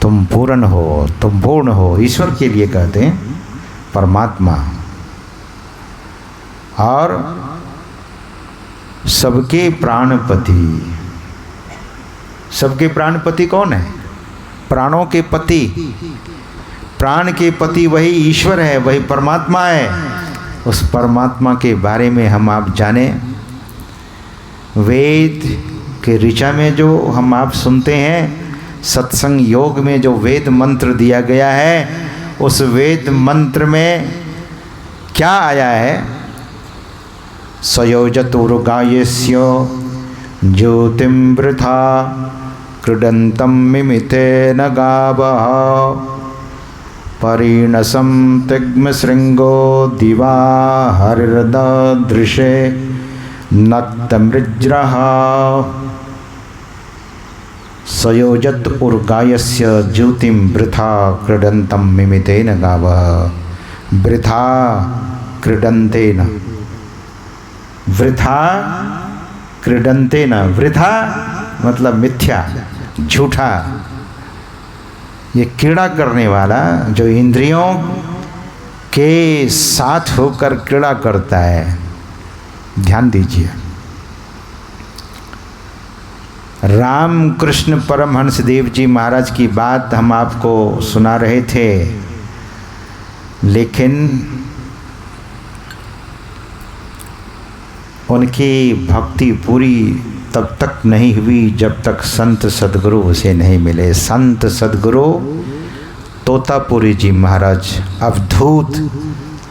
तुम पूर्ण हो, तुम पूर्ण हो। ईश्वर के लिए कहते हैं परमात्मा। और सबके प्राणपति। सबके प्राणपति कौन है? प्राणों के पति, प्राण के पति वही ईश्वर है, वही परमात्मा है। उस परमात्मा के बारे में हम आप जाने। वेद के ऋचा में जो हम आप सुनते हैं, सत्संग योग में जो वेद मंत्र दिया गया है, उस वेद मंत्र में क्या आया है? सयोजतुर्गायस्य ज्योतिं वृथा क्रीडन्तं मिमितेन गावः परिणसं तिग्मशृङ्गो दिवा हरिर्ददृशे। नक्तमृज्रः। सयोजत उर्गायस्य ज्योतिम वृथा क्रीडंतम मिमितेन गावः। वृथा क्रीडंतेन, वृथा क्रीडंतेन, वृथा मतलब मिथ्या, झूठा। ये क्रीड़ा करने वाला जो इंद्रियों के साथ होकर क्रीड़ा करता है, ध्यान दीजिए। रामकृष्ण परमहंस देव जी महाराज की बात हम आपको सुना रहे थे, लेकिन उनकी भक्ति पूरी तब तक नहीं हुई जब तक संत सदगुरु उसे नहीं मिले। संत सदगुरु तोतापुरी जी महाराज, अवधूत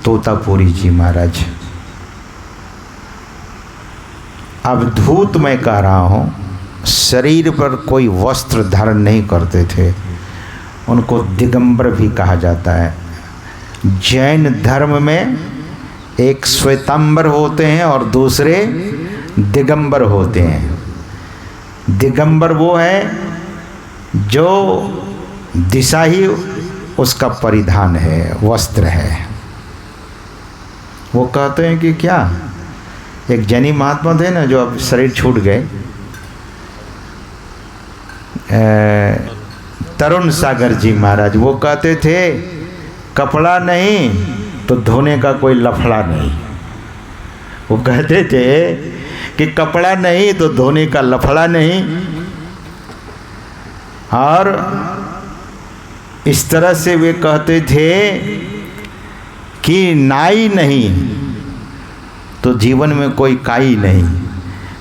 तोतापुरी जी महाराज। अवधूत मैं कह रहा हूँ, शरीर पर कोई वस्त्र धारण नहीं करते थे, उनको दिगंबर भी कहा जाता है। जैन धर्म में एक श्वेतांबर होते हैं और दूसरे दिगंबर होते हैं। दिगंबर वो है जो दिशा ही उसका परिधान है, वस्त्र है। वो कहते हैं कि क्या, एक जैनी महात्मा थे ना जो अब शरीर छूट गए, तरुण सागर जी महाराज, वो कहते थे कपड़ा नहीं तो धोने का कोई लफड़ा नहीं। वो कहते थे कि कपड़ा नहीं तो धोने का लफड़ा नहीं। और इस तरह से वे कहते थे कि नाई नहीं तो जीवन में कोई काई नहीं।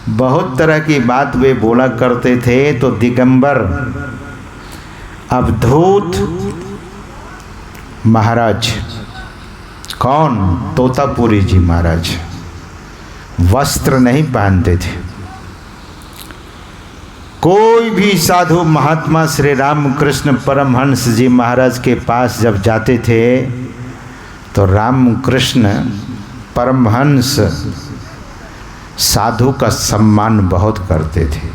बहुत तरह की बात वे बोला करते थे। तो दिगंबर अवधूत महाराज, कौन, तोतापुरी जी महाराज, वस्त्र नहीं पहनते थे। कोई भी साधु महात्मा श्री रामकृष्ण परमहंस जी महाराज के पास जब जाते थे तो रामकृष्ण परमहंस साधु का सम्मान बहुत करते थे।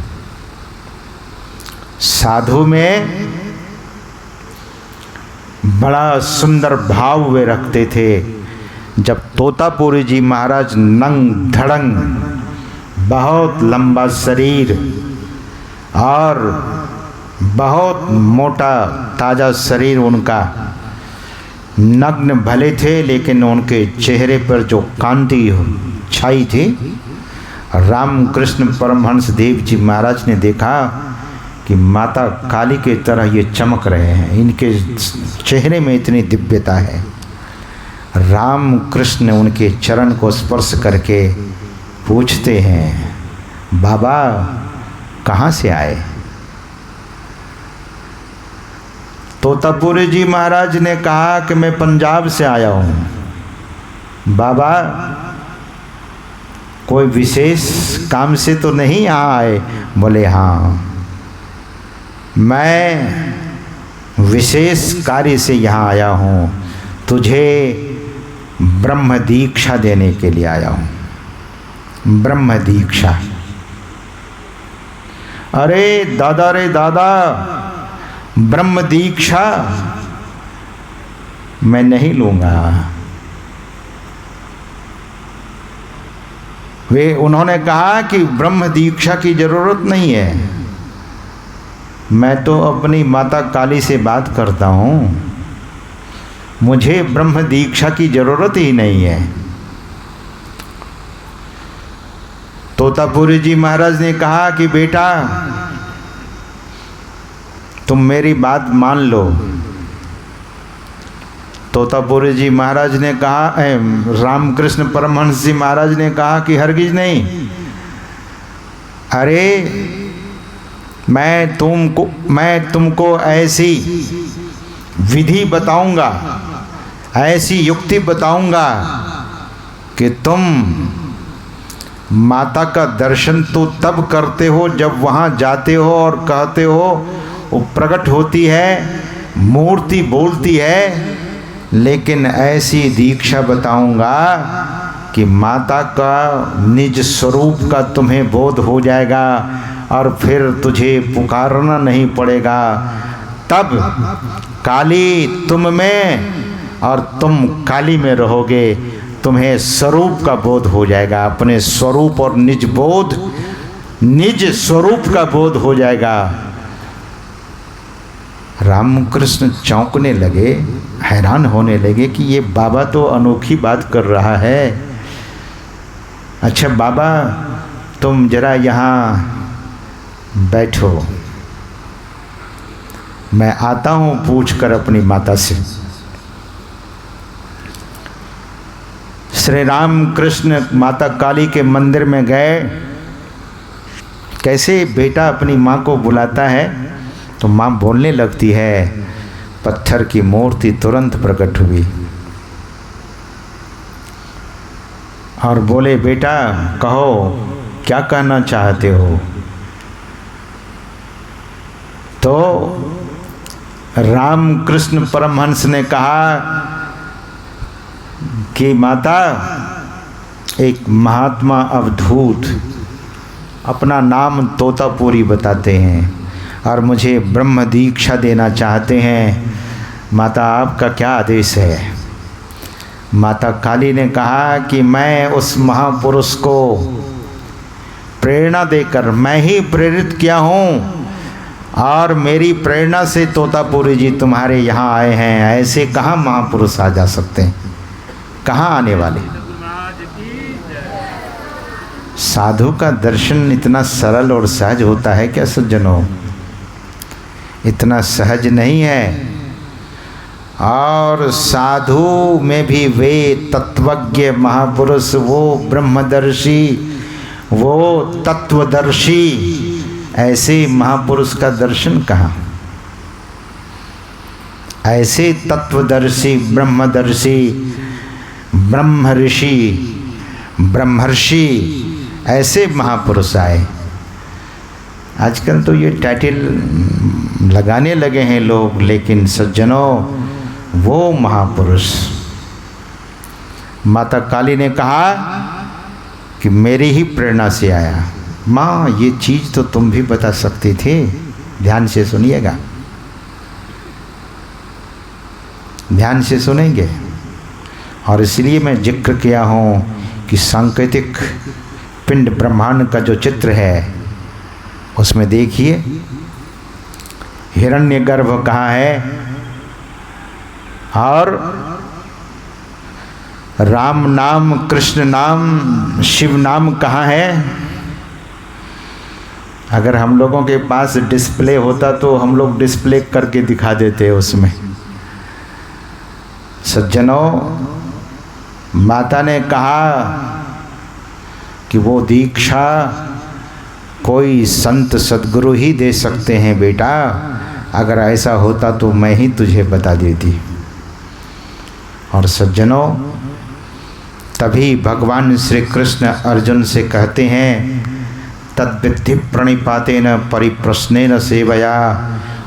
साधु में बड़ा सुंदर भाव वे रखते थे। जब तोतापुरी जी महाराज नंग धड़ंग, बहुत लंबा शरीर और बहुत मोटा ताजा शरीर उनका, नग्न भले थे लेकिन उनके चेहरे पर जो कांति छाई थी, रामकृष्ण परमहंस देव जी महाराज ने देखा कि माता काली के तरह ये चमक रहे हैं, इनके चेहरे में इतनी दिव्यता है। रामकृष्ण उनके चरण को स्पर्श करके पूछते हैं, बाबा कहाँ से आए? तोतापुरी जी महाराज ने कहा कि मैं पंजाब से आया हूँ। बाबा कोई विशेष काम से तो नहीं यहाँ आए? बोले हाँ, मैं विशेष कार्य से यहाँ आया हूँ, तुझे ब्रह्म दीक्षा देने के लिए आया हूँ। ब्रह्म दीक्षा। अरे दादा रे दादा, ब्रह्म दीक्षा मैं नहीं लूँगा। उन्होंने कहा कि ब्रह्म दीक्षा की जरूरत नहीं है, मैं तो अपनी माता काली से बात करता हूँ, मुझे ब्रह्म दीक्षा की जरूरत ही नहीं है। तोतापुरी जी महाराज ने कहा कि बेटा तुम मेरी बात मान लो। तोतापुरी जी महाराज ने कहा, रामकृष्ण परमहंस जी महाराज ने कहा कि हरगिज नहीं। अरे मैं तुमको ऐसी विधि बताऊंगा, ऐसी युक्ति बताऊंगा कि तुम माता का दर्शन तो तब करते हो जब वहाँ जाते हो और कहते हो, वो प्रकट होती है, मूर्ति बोलती है, लेकिन ऐसी दीक्षा बताऊंगा कि माता का निज स्वरूप का तुम्हें बोध हो जाएगा और फिर तुझे पुकारना नहीं पड़ेगा। तब काली तुम में और तुम काली में रहोगे, तुम्हें स्वरूप का बोध हो जाएगा। अपने स्वरूप और निज बोध, निज स्वरूप का बोध हो जाएगा। रामकृष्ण चौंकने लगे, हैरान होने लगे कि ये बाबा तो अनोखी बात कर रहा है। अच्छा बाबा, तुम जरा यहाँ बैठो, मैं आता हूँ पूछकर अपनी माता से। श्री राम कृष्ण माता काली के मंदिर में गए। कैसे बेटा अपनी माँ को बुलाता है तो माँ बोलने लगती है। पत्थर की मूर्ति तुरंत प्रकट हुई और बोले, बेटा कहो क्या कहना चाहते हो। तो रामकृष्ण परमहंस ने कहा कि माता, एक महात्मा अवधूत अपना नाम तोतापुरी बताते हैं और मुझे ब्रह्म दीक्षा देना चाहते हैं। माता आपका क्या आदेश है। माता काली ने कहा कि मैं उस महापुरुष को प्रेरणा देकर मैं ही प्रेरित किया हूँ और मेरी प्रेरणा से तोतापुरी जी तुम्हारे यहाँ आए हैं। ऐसे कहाँ महापुरुष आ जा सकते हैं, कहाँ आने वाले। साधु का दर्शन इतना सरल और सहज होता है क्या सज्जनों? इतना सहज नहीं है। और साधु में भी वे तत्वज्ञ महापुरुष, वो ब्रह्मदर्शी, वो तत्वदर्शी, ऐसे महापुरुष का दर्शन कहाँ। ऐसे तत्वदर्शी, ब्रह्मदर्शी, ब्रह्म ऋषि, ब्रह्मर्षि, ऐसे महापुरुष आए। आजकल तो ये टाइटल लगाने लगे हैं लोग, लेकिन सज्जनों वो महापुरुष। माता काली ने कहा कि मेरी ही प्रेरणा से आया। माँ, ये चीज़ तो तुम भी बता सकती थी, ध्यान से सुनिएगा, ध्यान से सुनेंगे। और इसलिए मैं जिक्र किया हूँ कि सांकेतिक पिंड ब्रह्मांड का जो चित्र है उसमें देखिए हिरण्यगर्भ कहाँ है और राम नाम, कृष्ण नाम, शिव नाम कहाँ है। अगर हम लोगों के पास डिस्प्ले होता तो हम लोग डिस्प्ले करके दिखा देते उसमें। सज्जनों, माता ने कहा कि वो दीक्षा कोई संत सद्गुरु ही दे सकते हैं बेटा। अगर ऐसा होता तो मैं ही तुझे बता देती। और सज्जनों, तभी भगवान श्री कृष्ण अर्जुन से कहते हैं, तद्विद्धि प्रणिपातेन परिप्रश्नेन सेवया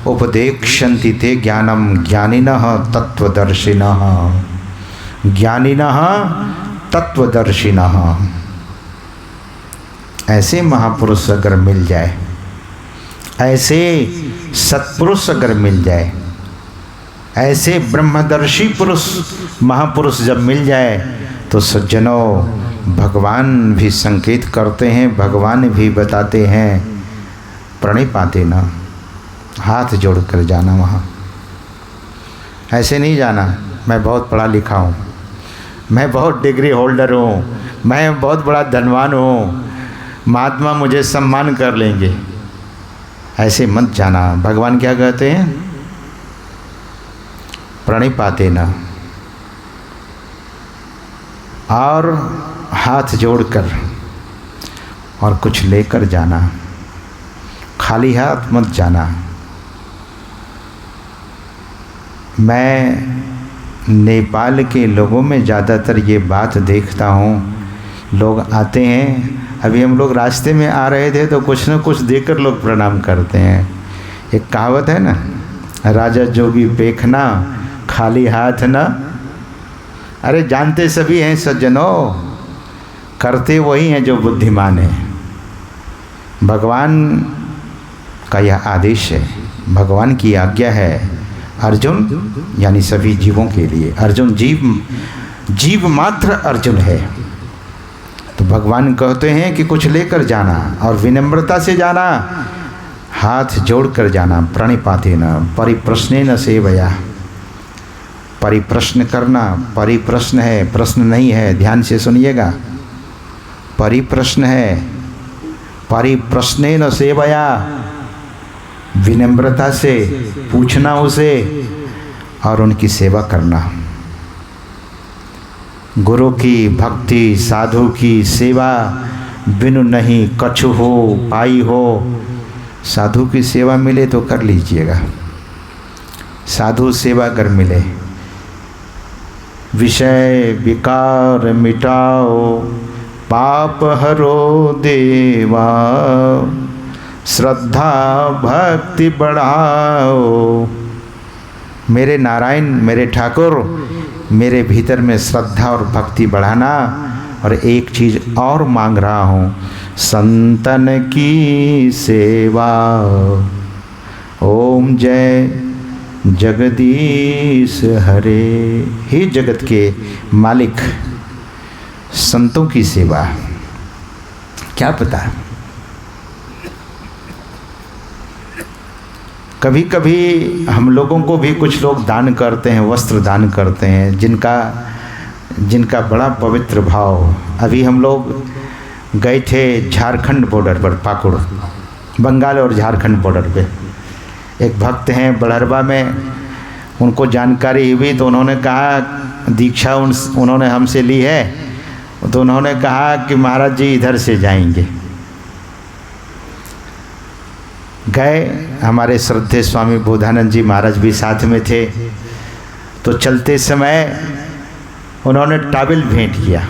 उपदेक्ष्यन्ति ते ज्ञानम ज्ञानिनः तत्वदर्शिनः। ज्ञानिनः तत्वदर्शिनः। ऐसे महापुरुष अगर मिल जाए, ऐसे सत्पुरुष अगर मिल जाए, ऐसे ब्रह्मदर्शी पुरुष महापुरुष जब मिल जाए तो सज्जनों भगवान भी संकेत करते हैं, भगवान भी बताते हैं। प्रणिपाते ना, हाथ जोड़ कर जाना वहाँ। ऐसे नहीं जाना मैं बहुत पढ़ा लिखा हूँ, मैं बहुत डिग्री होल्डर हूँ, मैं बहुत बड़ा धनवान हूँ, महात्मा मुझे सम्मान कर लेंगे। ऐसे मत जाना। भगवान क्या कहते हैं? प्रणिपाते ना, और हाथ जोड़कर और कुछ लेकर जाना, खाली हाथ मत जाना। मैं नेपाल के लोगों में ज़्यादातर ये बात देखता हूँ। लोग आते हैं, अभी हम लोग रास्ते में आ रहे थे तो कुछ न कुछ देकर लोग प्रणाम करते हैं। एक कहावत है ना, राजा जोगी पेखना खाली हाथ ना। अरे जानते सभी हैं सज्जनों, करते वही हैं जो बुद्धिमान है। भगवान का यह आदेश है, भगवान की आज्ञा है अर्जुन, यानी सभी जीवों के लिए। अर्जुन जीव मात्र अर्जुन है। तो भगवान कहते हैं कि कुछ लेकर जाना और विनम्रता से जाना, हाथ जोड़कर जाना, प्रणिपातेन परिप्रश्नेन सेवया। परिप्रश्न करना, परिप्रश्न है, प्रश्न नहीं है, ध्यान से सुनिएगा। परिप्रश्न है, परिप्रश्नेन सेवया, विनम्रता से पूछना उसे और उनकी सेवा करना। गुरु की भक्ति, साधु की सेवा बिनु नहीं कछु हो पाई हो। साधु की सेवा मिले तो कर लीजिएगा, साधु सेवा अगर मिले। विषय विकार मिटाओ, पाप हरो देवा, श्रद्धा भक्ति बढ़ाओ। मेरे नारायण, मेरे ठाकुर, मेरे भीतर में श्रद्धा और भक्ति बढ़ाना। और एक चीज़ और मांग रहा हूँ, संतन की सेवा। ओम जय जगदीश हरे। हे जगत के मालिक, संतों की सेवा। क्या पता, कभी कभी हम लोगों को भी कुछ लोग दान करते हैं, वस्त्र दान करते हैं, जिनका बड़ा पवित्र भाव। अभी हम लोग गए थे झारखंड बॉर्डर पर, पाकुड़, बंगाल और झारखंड बॉर्डर पे। एक भक्त हैं बड़हरवा में, उनको जानकारी हुई तो उन्होंने कहा, दीक्षा उन्होंने हमसे ली है, तो उन्होंने कहा कि महाराज जी इधर से जाएंगे। गए, हमारे श्रद्धेय स्वामी बोधानंद जी महाराज भी साथ में थे। तो चलते समय उन्होंने टॉवेल भेंट किया।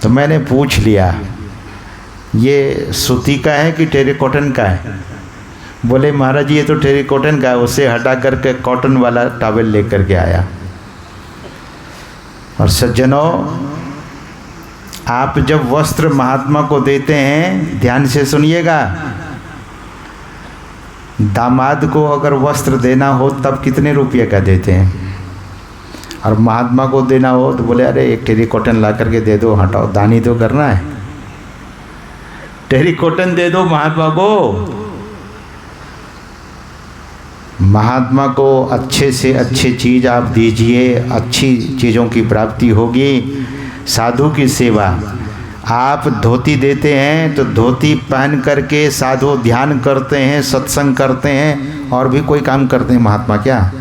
तो मैंने पूछ लिया, ये सूती का है कि टेरिकॉटन का है? बोले महाराज जी ये तो टेरिकॉटन का है। उसे हटा करके कॉटन वाला टॉवेल लेकर के आया। और सज्जनों, आप जब वस्त्र महात्मा को देते हैं, ध्यान से सुनिएगा, दामाद को अगर वस्त्र देना हो तब कितने रुपये का देते हैं, और महात्मा को देना हो तो बोले अरे एक टेरिकॉटन ला करके दे दो, हटाओ, दान ही तो करना है, टेरिकॉटन दे दो महात्मा को। महात्मा को अच्छे से अच्छी चीज़ आप दीजिए, अच्छी चीज़ों की प्राप्ति होगी। साधु की सेवा, आप धोती देते हैं तो धोती पहन करके साधु ध्यान करते हैं, सत्संग करते हैं, और भी कोई काम करते हैं महात्मा क्या?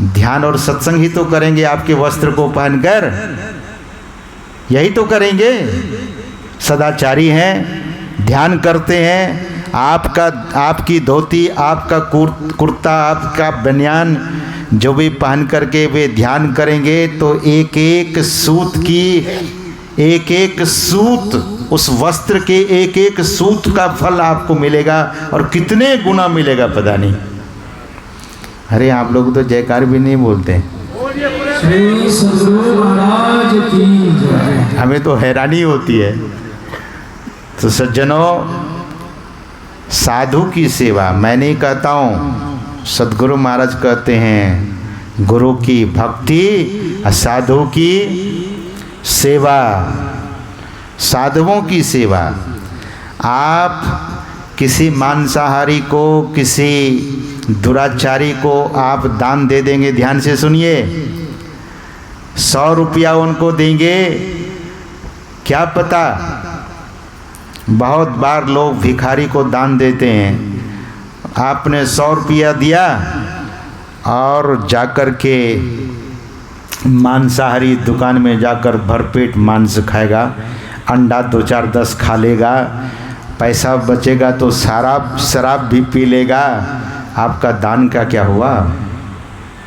ध्यान और सत्संग ही तो करेंगे आपके वस्त्र को पहनकर, यही तो करेंगे। सदाचारी हैं, ध्यान करते हैं। आपकी धोती, आपका कुर्ता, आपका बनियान जो भी पहन करके वे ध्यान करेंगे तो एक एक सूत, उस वस्त्र के एक एक सूत का फल आपको मिलेगा, और कितने गुना मिलेगा पता नहीं। अरे आप लोग तो जयकार भी नहीं बोलते। श्री सद्गुरु महाराज की जय। हमें तो हैरानी होती है। तो सज्जनों, साधु की सेवा, मैं नहीं कहता हूँ, सद्गुरु महाराज कहते हैं, गुरु की भक्ति, साधु की सेवा, साधुओं की सेवा। आप किसी मांसाहारी को, किसी दुराचारी को आप दान दे देंगे, ध्यान से सुनिए, 100 रुपया उनको देंगे, क्या पता, बहुत बार लोग भिखारी को दान देते हैं। आपने 100 रुपया दिया और जाकर के मांसाहारी दुकान में जाकर भरपेट मांस खाएगा, अंडा 2-4-10 खा लेगा, पैसा बचेगा तो शराब भी पी लेगा। आपका दान का क्या हुआ?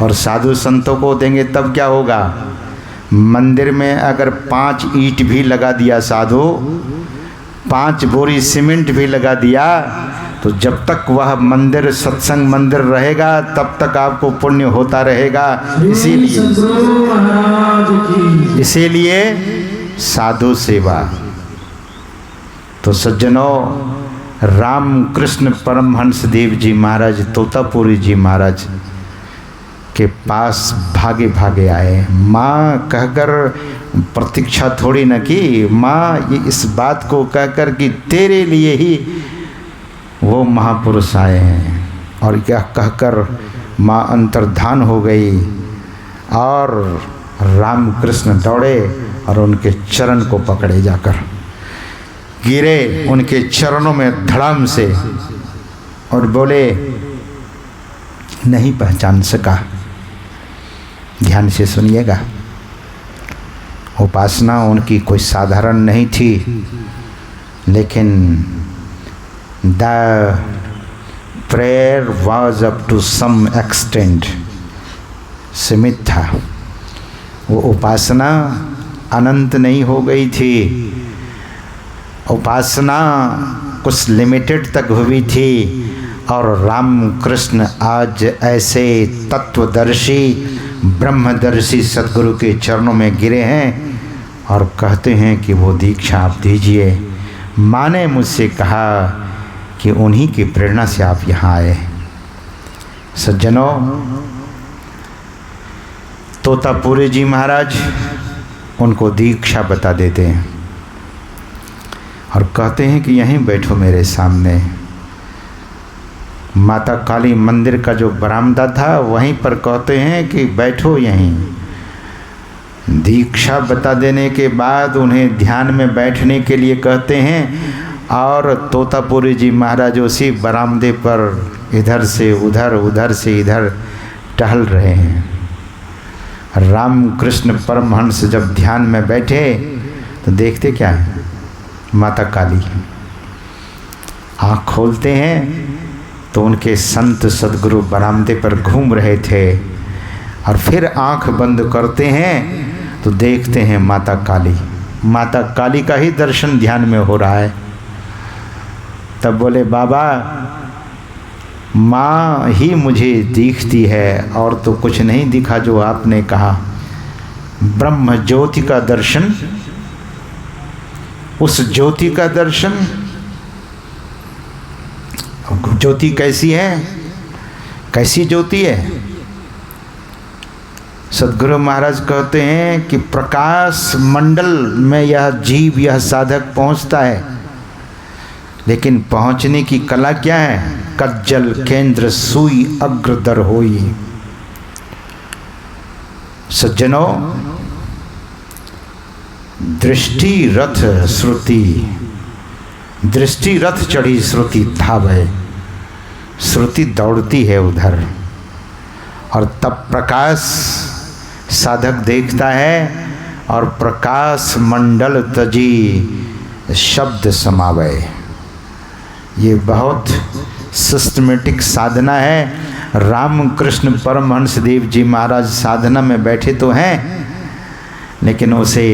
और साधु संतों को देंगे तब क्या होगा? मंदिर में अगर 5 ईंट भी लगा दिया साधु, 5 बोरी सीमेंट भी लगा दिया, तो जब तक वह मंदिर सत्संग मंदिर रहेगा तब तक आपको पुण्य होता रहेगा। इसीलिए साधु सेवा। तो सज्जनों, रामकृष्ण परमहंस देव जी महाराज तोतापुरी जी महाराज के पास भागे भागे आए। माँ कहकर प्रतीक्षा थोड़ी न की, माँ ये इस बात को कहकर कि तेरे लिए ही वो महापुरुष आए हैं, और क्या कहकर माँ अंतर्धान हो गई और रामकृष्ण दौड़े और उनके चरण को पकड़े, जाकर गिरे उनके चरणों में धड़ाम से और बोले नहीं पहचान सका। ध्यान से सुनिएगा, उपासना उनकी कोई साधारण नहीं थी, लेकिन the prayer was up to some extent, सीमित था। वो उपासना अनंत नहीं हो गई थी, उपासना कुछ लिमिटेड तक हुई थी। और रामकृष्ण आज ऐसे तत्वदर्शी ब्रह्मदर्शी सद्गुरु के चरणों में गिरे हैं और कहते हैं कि वो दीक्षा आप दीजिए। माँ ने मुझसे कहा कि उन्हीं की प्रेरणा से आप यहाँ आए। सज्जनों, तोतापुरी जी महाराज उनको दीक्षा बता देते हैं और कहते हैं कि यहीं बैठो मेरे सामने। माता काली मंदिर का जो बरामदा था वहीं पर कहते हैं कि बैठो यहीं। दीक्षा बता देने के बाद उन्हें ध्यान में बैठने के लिए कहते हैं और तोतापुरी जी महाराज उसी बरामदे पर इधर से उधर उधर से इधर टहल रहे हैं। रामकृष्ण परमहंस जब ध्यान में बैठे तो देखते क्या है, माता काली। आँख खोलते हैं तो उनके संत सद्गुरु बरामदे पर घूम रहे थे, और फिर आँख बंद करते हैं तो देखते हैं माता काली। माता काली का ही दर्शन ध्यान में हो रहा है। तब बोले बाबा, माँ ही मुझे दिखती है और तो कुछ नहीं दिखा जो आपने कहा। ब्रह्म ज्योति का दर्शन, उस ज्योति का दर्शन। ज्योति कैसी है, कैसी ज्योति है? सद्गुरु महाराज कहते हैं कि प्रकाश मंडल में यह जीव, यह साधक पहुंचता है, लेकिन पहुंचने की कला क्या है? कज्जल केंद्र सुई अग्रदर होई। सज्जनों, दृष्टि रथ श्रुति, दृष्टि रथ चढ़ी श्रुति धावे। श्रुति दौड़ती है उधर, और तब प्रकाश साधक देखता है और प्रकाश मंडल तजी शब्द समावे। ये बहुत सिस्टमेटिक साधना है। रामकृष्ण परमहंस देव जी महाराज साधना में बैठे तो हैं, लेकिन उसे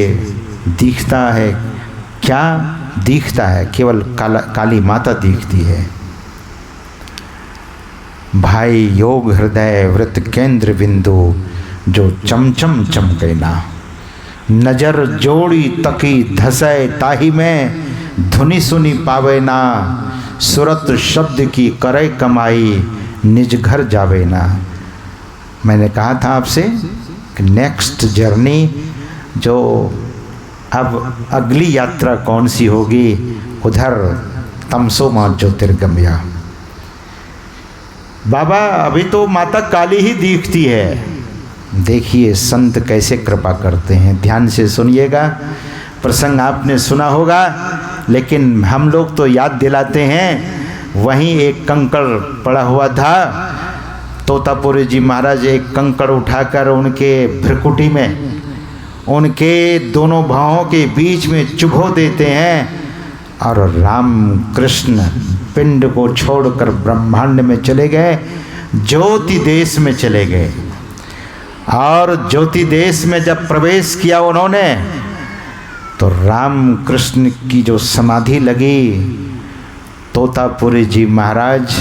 दिखता है क्या? दिखता है केवल काली माता दिखती है। भाई योग हृदय वृत्त केंद्र बिंदु जो चमचम चमके ना। नजर जोड़ी तकी धसै ताही में धुनि सुनी पावे ना। सुरत शब्द की करे कमाई निज घर जावे ना। मैंने कहा था आपसे कि नेक्स्ट जर्नी, जो अब अगली यात्रा कौन सी होगी? उधर तमसो मां ज्योतिर्गम्या। बाबा, अभी तो माता काली ही दिखती है। देखिए संत कैसे कृपा करते हैं। ध्यान से सुनिएगा, प्रसंग आपने सुना होगा, लेकिन हम लोग तो याद दिलाते हैं। वहीं एक कंकड़ पड़ा हुआ था, तोतापुरी जी महाराज एक कंकड़ उठाकर उनके भ्रकुटी में, उनके दोनों भावों के बीच में चुभो देते हैं, और रामकृष्ण पिंड को छोड़कर ब्रह्मांड में चले गए, ज्योति देश में चले गए। और ज्योति देश में जब प्रवेश किया उन्होंने, तो रामकृष्ण की जो समाधि लगी, तोतापुरी जी महाराज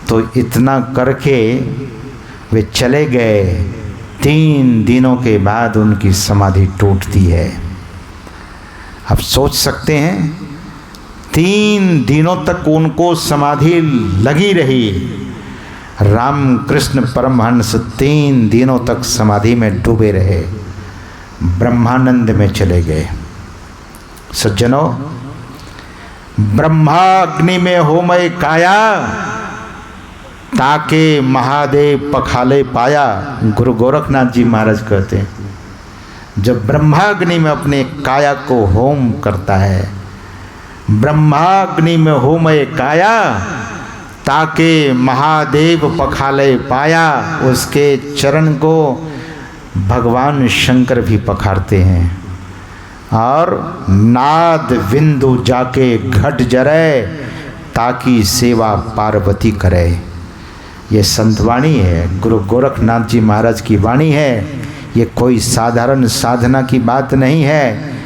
तो इतना करके वे चले गए। 3 दिनों के बाद उनकी समाधि टूटती है। आप सोच सकते हैं 3 दिनों तक उनको समाधि लगी रही। रामकृष्ण परमहंस 3 दिनों तक समाधि में डूबे रहे, ब्रह्मानंद में चले गए। सज्जनों, ब्रह्माग्नि में होमय काया, ताके महादेव पखाले पाया। गुरु गोरखनाथ जी महाराज कहते हैं, जब ब्रह्माग्नि में अपने काया को होम करता है, ब्रह्माग्नि में होमय काया, ताके महादेव पखाले पाया, उसके चरण को भगवान शंकर भी पखारते हैं। और नाद बिंदु जाके घट जरे, ताकि सेवा पार्वती करे। ये संतवाणी है, गुरु गोरखनाथ जी महाराज की वाणी है। ये कोई साधारण साधना की बात नहीं है।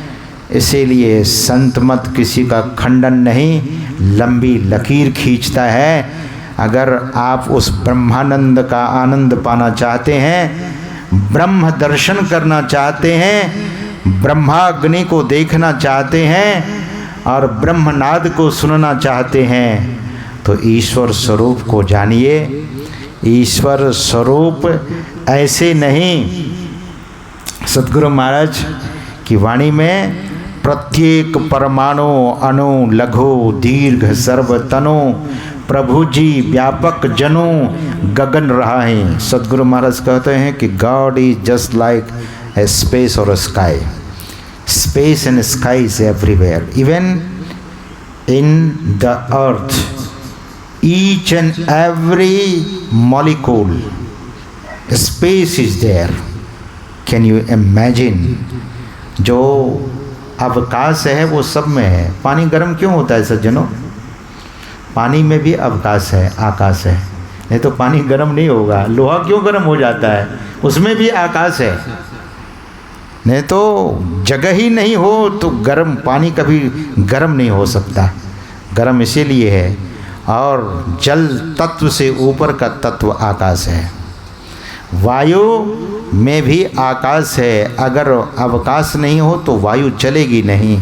इसीलिए संत मत किसी का खंडन नहीं, लंबी लकीर खींचता है। अगर आप उस ब्रह्मानंद का आनंद पाना चाहते हैं, ब्रह्म दर्शन करना चाहते हैं, ब्रह्माग्नि को देखना चाहते हैं और ब्रह्मनाद को सुनना चाहते हैं, तो ईश्वर स्वरूप को जानिए। ईश्वर स्वरूप ऐसे नहीं। सद्गुरु महाराज की वाणी में प्रत्येक परमाणु अणु लघु दीर्घ सर्व तनु, प्रभु जी व्यापक जनु गगन रहा है। सद्गुरु महाराज कहते हैं कि God is just like a space और sky. Space and sky is everywhere, even in the earth, each and every molecule space is there. Can you imagine? जो अवकाश है वो सब में है। पानी गर्म क्यों होता है सज्जनों? पानी में भी अवकाश है, आकाश है, नहीं तो पानी गर्म नहीं होगा। लोहा क्यों गर्म हो जाता है? उसमें भी आकाश है, नहीं तो जगह ही नहीं हो तो गर्म पानी कभी गर्म नहीं हो सकता। गर्म इसीलिए है। और जल तत्व से ऊपर का तत्व आकाश है। वायु में भी आकाश है। अगर अवकाश नहीं हो तो वायु चलेगी नहीं।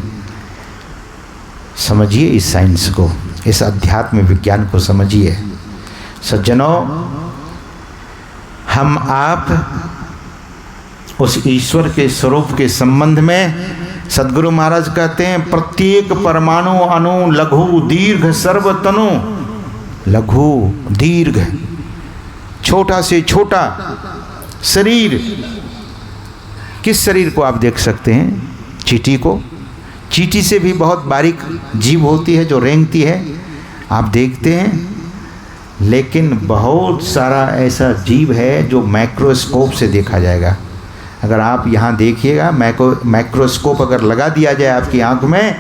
समझिए इस साइंस को, इस अध्यात्म विज्ञान को समझिए। सज्जनों, हम आप उस ईश्वर के स्वरूप के संबंध में सद्गुरु महाराज कहते हैं, प्रत्येक परमाणु अणु लघु दीर्घ सर्व तनु। लघु दीर्घ, छोटा से छोटा शरीर। किस शरीर को आप देख सकते हैं? चींटी को। चींटी से भी बहुत बारीक जीव होती है जो रेंगती है, आप देखते हैं। लेकिन बहुत सारा ऐसा जीव है जो माइक्रोस्कोप से देखा जाएगा। अगर आप यहाँ देखिएगा, माइक्रोस्कोप अगर लगा दिया जाए आपकी आंख में,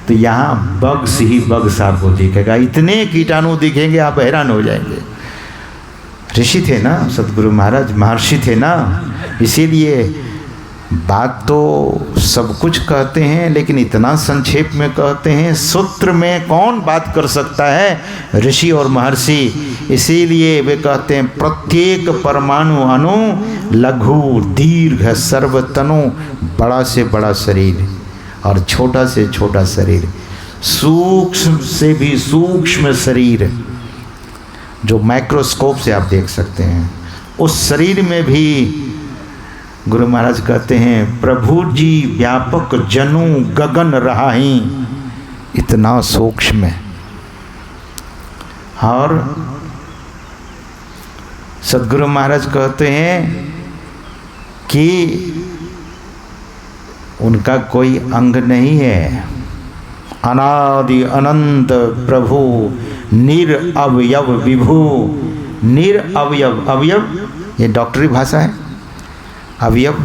तो यहाँ बग्स ही बग्स आपको दिखेगा। इतने कीटाणु दिखेंगे, आप हैरान हो जाएंगे। ऋषि थे ना सद्गुरु महाराज, महर्षि थे ना, इसीलिए बात तो सब कुछ कहते हैं, लेकिन इतना संक्षेप में कहते हैं। सूत्र में कौन बात कर सकता है? ऋषि और महर्षि। इसीलिए वे कहते हैं, प्रत्येक परमाणु अणु लघु दीर्घ सर्व तनु। बड़ा से बड़ा शरीर और छोटा से छोटा शरीर, सूक्ष्म से भी सूक्ष्म शरीर जो माइक्रोस्कोप से आप देख सकते हैं। उस शरीर में भी गुरु महाराज कहते हैं, प्रभु जी व्यापक जनु गगन रहाही। इतना सूक्ष्म है। और सद्गुरु महाराज कहते हैं कि उनका कोई अंग नहीं है। अनादि अनंत प्रभु निरअवयव विभु। निरअवयव, अवयव ये डॉक्टरी भाषा है। अवयव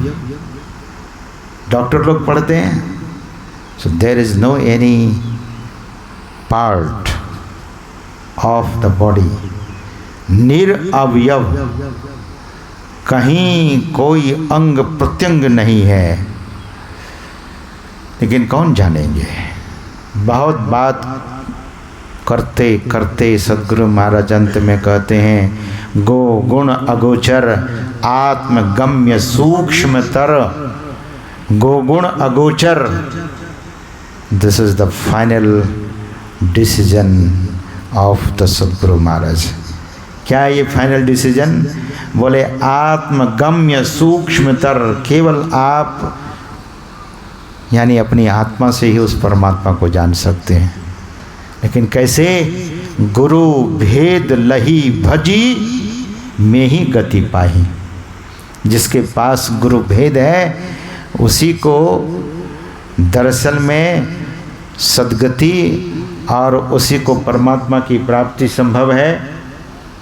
डॉक्टर लोग पढ़ते हैं। So there is no any part of the body. निरअवयव, कहीं कोई अंग प्रत्यंग नहीं है। लेकिन कौन जानेंगे? बहुत बात करते करते सद्गुरु महाराज अंत में कहते हैं, गो गुण अगोचर आत्मगम्य सूक्ष्मतर। गो गुण अगोचर, this is the final decision of the Sadguru Maharaj. क्या है ये फाइनल डिसीजन? बोले आत्मगम्य सूक्ष्मतर, केवल आप यानी अपनी आत्मा से ही उस परमात्मा को जान सकते हैं। लेकिन कैसे? गुरु भेद लही भजी में ही गति पाही। जिसके पास गुरु भेद है उसी को दरअसल में सद्गति और उसी को परमात्मा की प्राप्ति संभव है।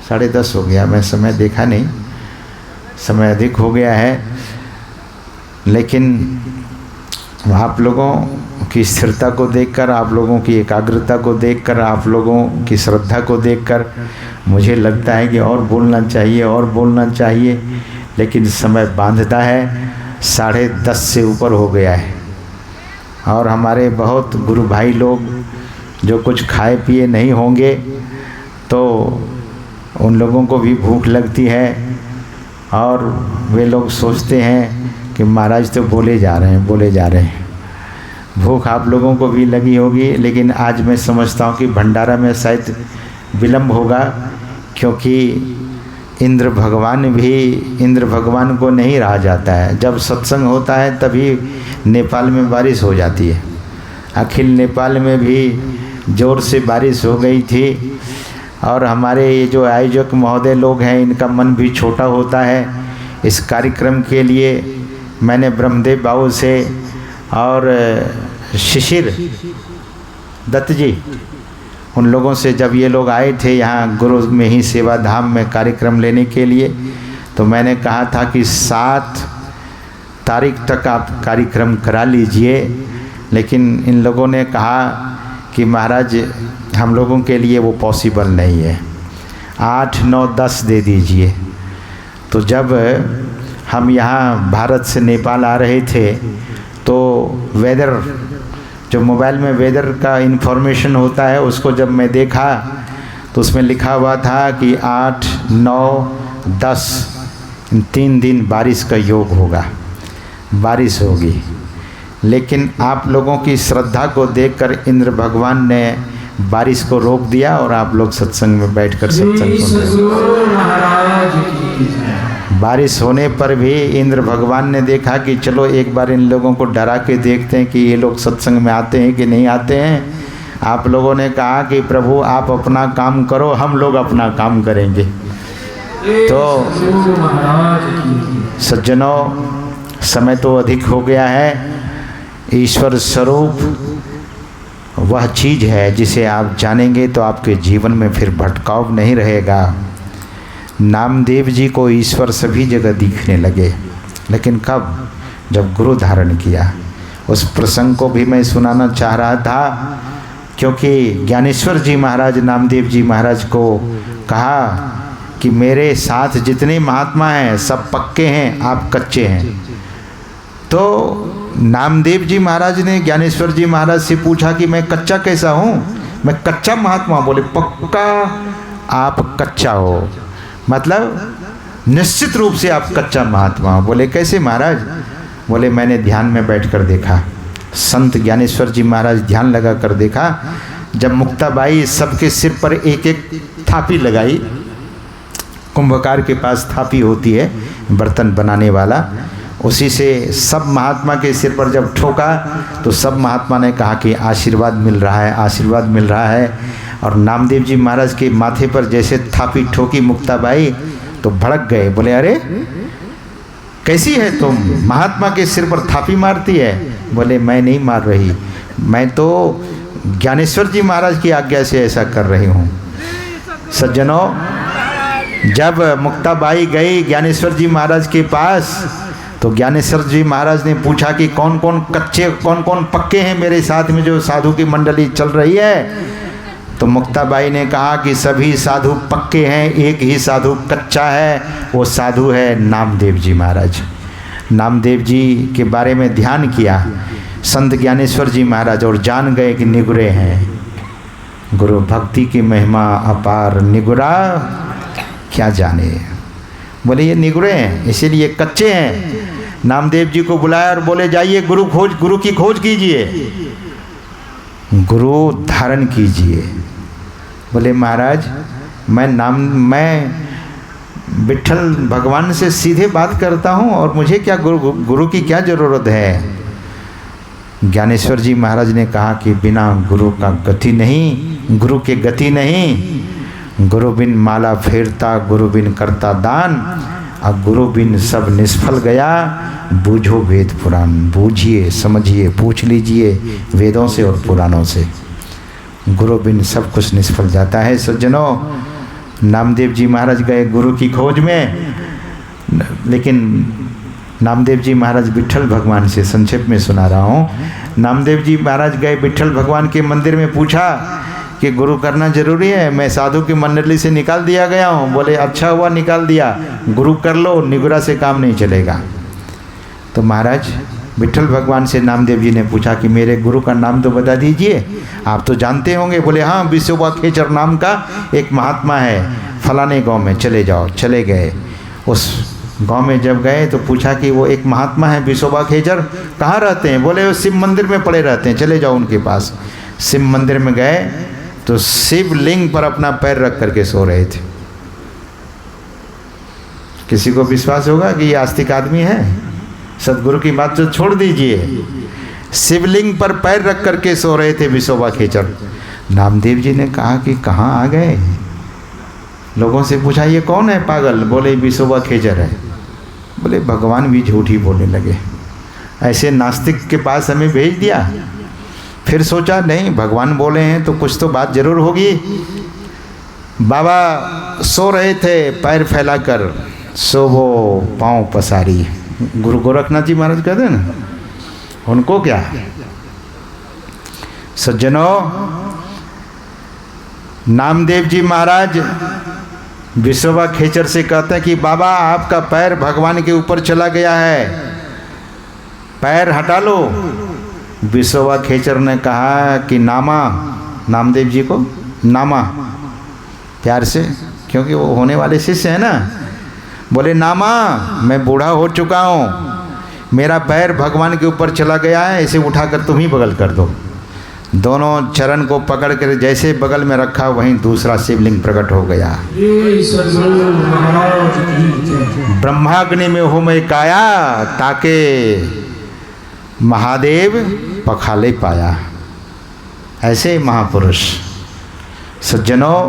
10:30 हो गया, मैं समय देखा नहीं, समय अधिक हो गया है। लेकिन आप लोगों की स्थिरता को देखकर, आप लोगों की एकाग्रता को देखकर, आप लोगों की श्रद्धा को देखकर मुझे लगता है कि और बोलना चाहिए और बोलना चाहिए, लेकिन समय बांधता है। 10:30 से ऊपर हो गया है और हमारे बहुत गुरु भाई लोग जो कुछ खाए पिए नहीं होंगे तो उन लोगों को भी भूख लगती है और वे लोग सोचते हैं कि महाराज तो बोले जा रहे हैं। भूख आप लोगों को भी लगी होगी, लेकिन आज मैं समझता हूँ कि भंडारा में शायद विलम्ब होगा, क्योंकि इंद्र भगवान को नहीं रहा जाता है। जब सत्संग होता है तभी नेपाल में बारिश हो जाती है। अखिल नेपाल में भी ज़ोर से बारिश हो गई थी और हमारे ये जो आयोजक महोदय लोग हैं इनका मन भी छोटा होता है। इस कार्यक्रम के लिए मैंने ब्रह्मदेव बाबू से और शिशिर दत्त जी, उन लोगों से जब ये लोग आए थे यहाँ गुरु में ही सेवा धाम में कार्यक्रम लेने के लिए, तो मैंने कहा था कि 7 तारीख तक आप कार्यक्रम करा लीजिए। लेकिन इन लोगों ने कहा कि महाराज हम लोगों के लिए वो पॉसिबल नहीं है, 8, 9, 10 दे दीजिए। तो जब हम यहाँ भारत से नेपाल आ रहे थे तो वेदर, जो मोबाइल में वेदर का इन्फॉर्मेशन होता है, उसको जब मैं देखा तो उसमें लिखा हुआ था कि 8, 9, 10 इन 3 दिन बारिश का योग होगा, बारिश होगी। लेकिन आप लोगों की श्रद्धा को देखकर इंद्र भगवान ने बारिश को रोक दिया और आप लोग सत्संग में बैठकर सत्संग सुन रहे। बारिश होने पर भी इंद्र भगवान ने देखा कि चलो एक बार इन लोगों को डरा के देखते हैं कि ये लोग सत्संग में आते हैं कि नहीं आते हैं। आप लोगों ने कहा कि प्रभु आप अपना काम करो, हम लोग अपना काम करेंगे। तो सज्जनों, समय तो अधिक हो गया है। ईश्वर स्वरूप वह चीज़ है जिसे आप जानेंगे तो आपके जीवन में फिर भटकाव नहीं रहेगा। नामदेव जी को ईश्वर सभी जगह दिखने लगे, लेकिन कब? जब गुरु धारण किया। उस प्रसंग को भी मैं सुनाना चाह रहा था, क्योंकि ज्ञानेश्वर जी महाराज नामदेव जी महाराज को कहा कि मेरे साथ जितने महात्मा हैं सब पक्के हैं, आप कच्चे हैं। तो नामदेव जी महाराज ने ज्ञानेश्वर जी महाराज से पूछा कि मैं कच्चा कैसा हूँ? मैं कच्चा महात्मा? बोले पक्का आप कच्चा हो, मतलब निश्चित रूप से आप कच्चा महात्मा हो। बोले कैसे महाराज? बोले मैंने ध्यान में बैठकर देखा, संत ज्ञानेश्वर जी महाराज ध्यान लगा कर देखा। जब मुक्ताबाई सबके सिर पर एक एक थापी लगाई, कुंभकार के पास थापी होती है बर्तन बनाने वाला, उसी से सब महात्मा के सिर पर जब ठोका तो सब महात्मा ने कहा कि आशीर्वाद मिल रहा है, आशीर्वाद मिल रहा है। और नामदेव जी महाराज के माथे पर जैसे थापी ठोकी मुक्ताबाई तो भड़क गए। बोले अरे कैसी है तुम, महात्मा के सिर पर थापी मारती है? बोले मैं नहीं मार रही, मैं तो ज्ञानेश्वर जी महाराज की आज्ञा से ऐसा कर रही हूँ। सज्जनों, जब मुक्ताबाई गई ज्ञानेश्वर जी महाराज के पास तो ज्ञानेश्वर जी महाराज ने पूछा कि कौन कौन कच्चे कौन कौन पक्के हैं मेरे साथ में जो साधु की मंडली चल रही है? तो मुक्ताबाई ने कहा कि सभी साधु पक्के हैं, एक ही साधु कच्चा है, वो साधु है नामदेव जी महाराज। नामदेव जी के बारे में ध्यान किया संत ज्ञानेश्वर जी महाराज और जान गए कि निगुरे हैं। गुरु भक्ति की महिमा अपार, निगुरा क्या जाने। बोले ये निगुरे हैं इसीलिए कच्चे हैं। नामदेव जी को बुलाया और बोले जाइए गुरु की खोज कीजिए। गुरु धारण कीजिए। बोले महाराज मैं विट्ठल भगवान से सीधे बात करता हूँ और मुझे क्या गुरु की क्या ज़रूरत है। ज्ञानेश्वर जी महाराज ने कहा कि बिना गुरु का गति नहीं, गुरु के गति नहीं। गुरु बिन माला फेरता, गुरु बिन करता दान, अब गुरु बिन सब निष्फल गया। बूझो वेद पुराण, बूझिए समझिए, पूछ लीजिए वेदों से और पुराणों से। गुरु बिन सब कुछ निष्फल जाता है। सज्जनों, नामदेव जी महाराज गए गुरु की खोज में, लेकिन नामदेव जी महाराज विट्ठल भगवान से, संक्षेप में सुना रहा हूँ, नामदेव जी महाराज गए विट्ठल भगवान के मंदिर में, पूछा कि गुरु करना जरूरी है, मैं साधु की मंडली से निकाल दिया गया हूँ। बोले अच्छा हुआ निकाल दिया, गुरु कर लो, निगुरा से काम नहीं चलेगा। तो महाराज विट्ठल भगवान से नामदेव जी ने पूछा कि मेरे गुरु का नाम तो बता दीजिए, आप तो जानते होंगे। बोले हाँ, विसोबा खेचर नाम का एक महात्मा है, फलाने गांव में, चले जाओ। चले गए। उस गांव में जब गए तो पूछा कि वो एक महात्मा है विसोबा खेचर, कहाँ रहते हैं। बोले वो शिव मंदिर में पड़े रहते हैं, चले जाओ उनके पास। शिव मंदिर में गए तो शिवलिंग पर अपना पैर रख करके सो रहे थे। किसी को विश्वास होगा कि ये आस्तिक आदमी है? सदगुरु की बात तो छोड़ दीजिए, शिवलिंग पर पैर रख करके सो रहे थे विसोबा खेचर। नामदेव जी ने कहा कि कहाँ आ गए। लोगों से पूछा ये कौन है पागल। बोले विसोबा खेचर है। बोले भगवान भी झूठी बोलने लगे, ऐसे नास्तिक के पास हमें भेज दिया। फिर सोचा नहीं, भगवान बोले हैं तो कुछ तो बात जरूर होगी। बाबा सो रहे थे पैर फैलाकर, सोवो पाँव पसारी। गुरु गोरखनाथ जी महाराज कहते हैं ना, उनको क्या। सज्जनों, नामदेव जी महाराज विसोबा खेचर से कहते हैं कि बाबा आपका पैर भगवान के ऊपर चला गया है, पैर हटा लो। विसोबा खेचर ने कहा कि नामा, नामदेव जी को नामा प्यार से, क्योंकि वो होने वाले शिष्य है ना। बोले नामा, मैं बूढ़ा हो चुका हूँ, मेरा पैर भगवान के ऊपर चला गया है, इसे उठाकर तुम ही बगल कर दो। दोनों चरण को पकड़ कर जैसे बगल में रखा, वहीं दूसरा शिवलिंग प्रकट हो गया। ब्रह्माग्नि में हो मैं काया, ताके महादेव पखाले पाया। ऐसे महापुरुष। सज्जनों,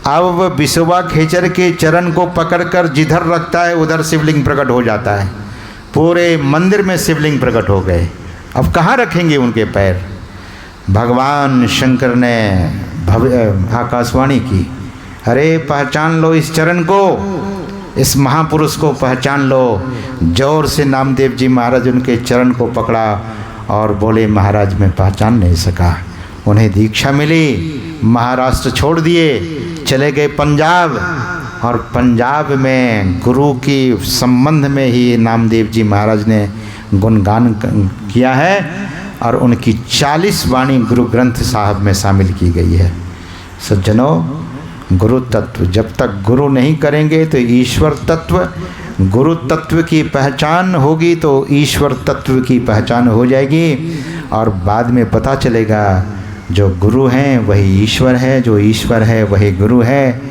अब वह विसोबा खेचर के चरण को पकड़कर जिधर रखता है उधर शिवलिंग प्रकट हो जाता है। पूरे मंदिर में शिवलिंग प्रकट हो गए। अब कहाँ रखेंगे उनके पैर। भगवान शंकर ने आकाशवाणी की, अरे पहचान लो इस चरण को, इस महापुरुष को पहचान लो। जोर से नामदेव जी महाराज उनके चरण को पकड़ा और बोले महाराज मैं पहचान नहीं सका। उन्हें दीक्षा मिली, महाराष्ट्र छोड़ दिए, चले गए पंजाब, और पंजाब में गुरु की संबंध में ही नामदेव जी महाराज ने गुणगान किया है, और उनकी 40 वाणी गुरु ग्रंथ साहब में शामिल की गई है। सज्जनों, गुरु तत्व जब तक गुरु नहीं करेंगे तो ईश्वर तत्व, गुरु तत्व की पहचान होगी तो ईश्वर तत्व की पहचान हो जाएगी। और बाद में पता चलेगा जो गुरु हैं वही ईश्वर है, जो ईश्वर है वही गुरु है।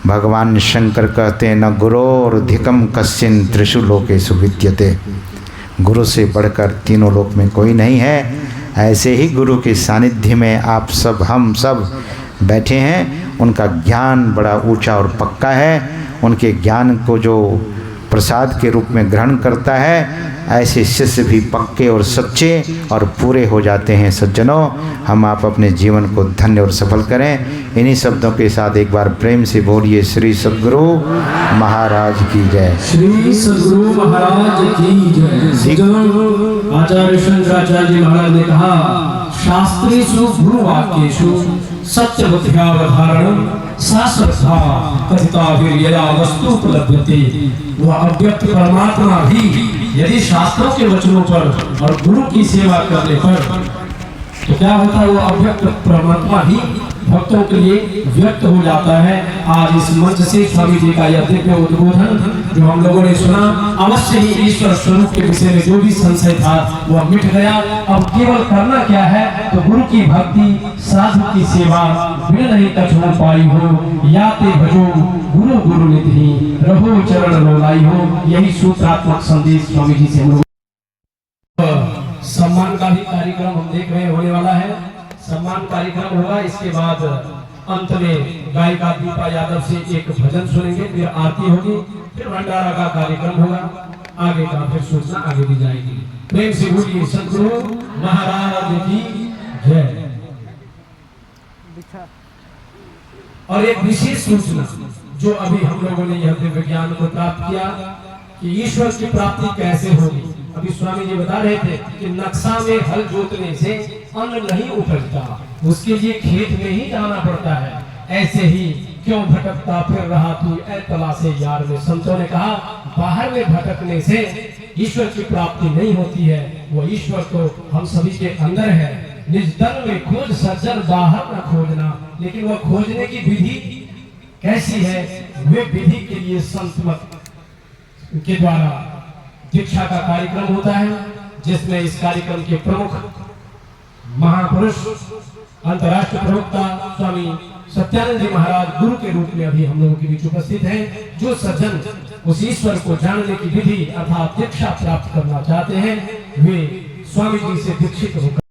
भगवान शंकर कहते हैं न गुरोर्धिकम कश्चिन त्रिषु लोकेषु विद्यते। गुरु से बढ़कर तीनों लोक में कोई नहीं है। ऐसे ही गुरु के सानिध्य में आप सब, हम सब बैठे हैं। उनका ज्ञान बड़ा ऊंचा और पक्का है। उनके ज्ञान को जो प्रसाद के रूप में ग्रहण करता है, ऐसे शिष्य भी पक्के और सच्चे और पूरे हो जाते हैं। सज्जनों, हम आप अपने जीवन को धन्य और सफल करें। इन्हीं शब्दों के साथ एक बार प्रेम से बोलिए श्री सद्गुरु महाराज की जय। श्री सद्गुरु महाराज की जय। आचार्य शंकराचार्य जी महाराज ने कहा, शास्त्रेषु गुरुवाक्येषु सत्यवध्यावधारणं शास्त्रथा कथिताभिर्यया वस्तु उपलभ्यते। वह अव्यक्त परमात्मा भी यदि शास्त्रों के वचनों पर और गुरु की सेवा करने पर, तो क्या होता है, वो अव्यक्त परमात्मा भी भक्तों के लिए व्यक्त हो जाता है। आज इस मंच से स्वामी जी का यह दिव्य उद्बोधन जो हम लोगों ने सुना, अवश्य ही ईश्वर स्वरूप के विषय में जो भी संशय था वह मिट गया। अब केवल करना क्या है, तो गुरु की भक्ति, साधु की सेवा, बिन नहीं कछुआ पाई हो, या ते भजो गुरु गुरु निधि, रहो चरण लोलाई हो। यही सूत्रात्मक संदेश स्वामी जी से हम लोग। सम्मान का भी कार्यक्रम हम देख रहे होने वाला है। सम्मान कार्यक्रम होगा, इसके बाद अंत में गायिका दीपा यादव से एक भजन सुनेंगे, फिर आरती होगी, फिर भंडारा का कार्यक्रम होगा। आगे का फिर सूचना आगे दी जाएगी। प्रेम से बोलिए सद्गुरु महाराज की जय। और एक विशेष सूचना जो अभी हम लोगों ने यह विज्ञान को प्राप्त किया कि ईश्वर की प्राप्ति कैसे होगी। अभी स्वामी जी बता रहे थे कि नक्शा में हल जोतने से अन्न नहीं उपजता, उसके लिए खेत में ही जाना पड़ता है। ऐसे ही क्यों भटकता फिर रहा तू ऐ तलाशे यार में। संतों ने कहा बाहर में भटकने से ईश्वर की प्राप्ति नहीं होती है, वो ईश्वर तो हम सभी के अंदर है। निज तन में खोज सज्जन बाहर न खोजना, लेकिन वह खोजने की विधि कैसी है, वे विधि के लिए संत मत के द्वारा दीक्षा का कार्यक्रम होता है, जिसमें इस कार्यक्रम के प्रमुख महापुरुष अंतर्राष्ट्रीय प्रवक्ता स्वामी सत्यानंद जी महाराज गुरु के रूप में अभी हम लोगों के बीच उपस्थित हैं। जो सज्जन उस ईश्वर को जानने की विधि अर्थात दीक्षा प्राप्त करना चाहते हैं, वे स्वामी जी से दीक्षित होकर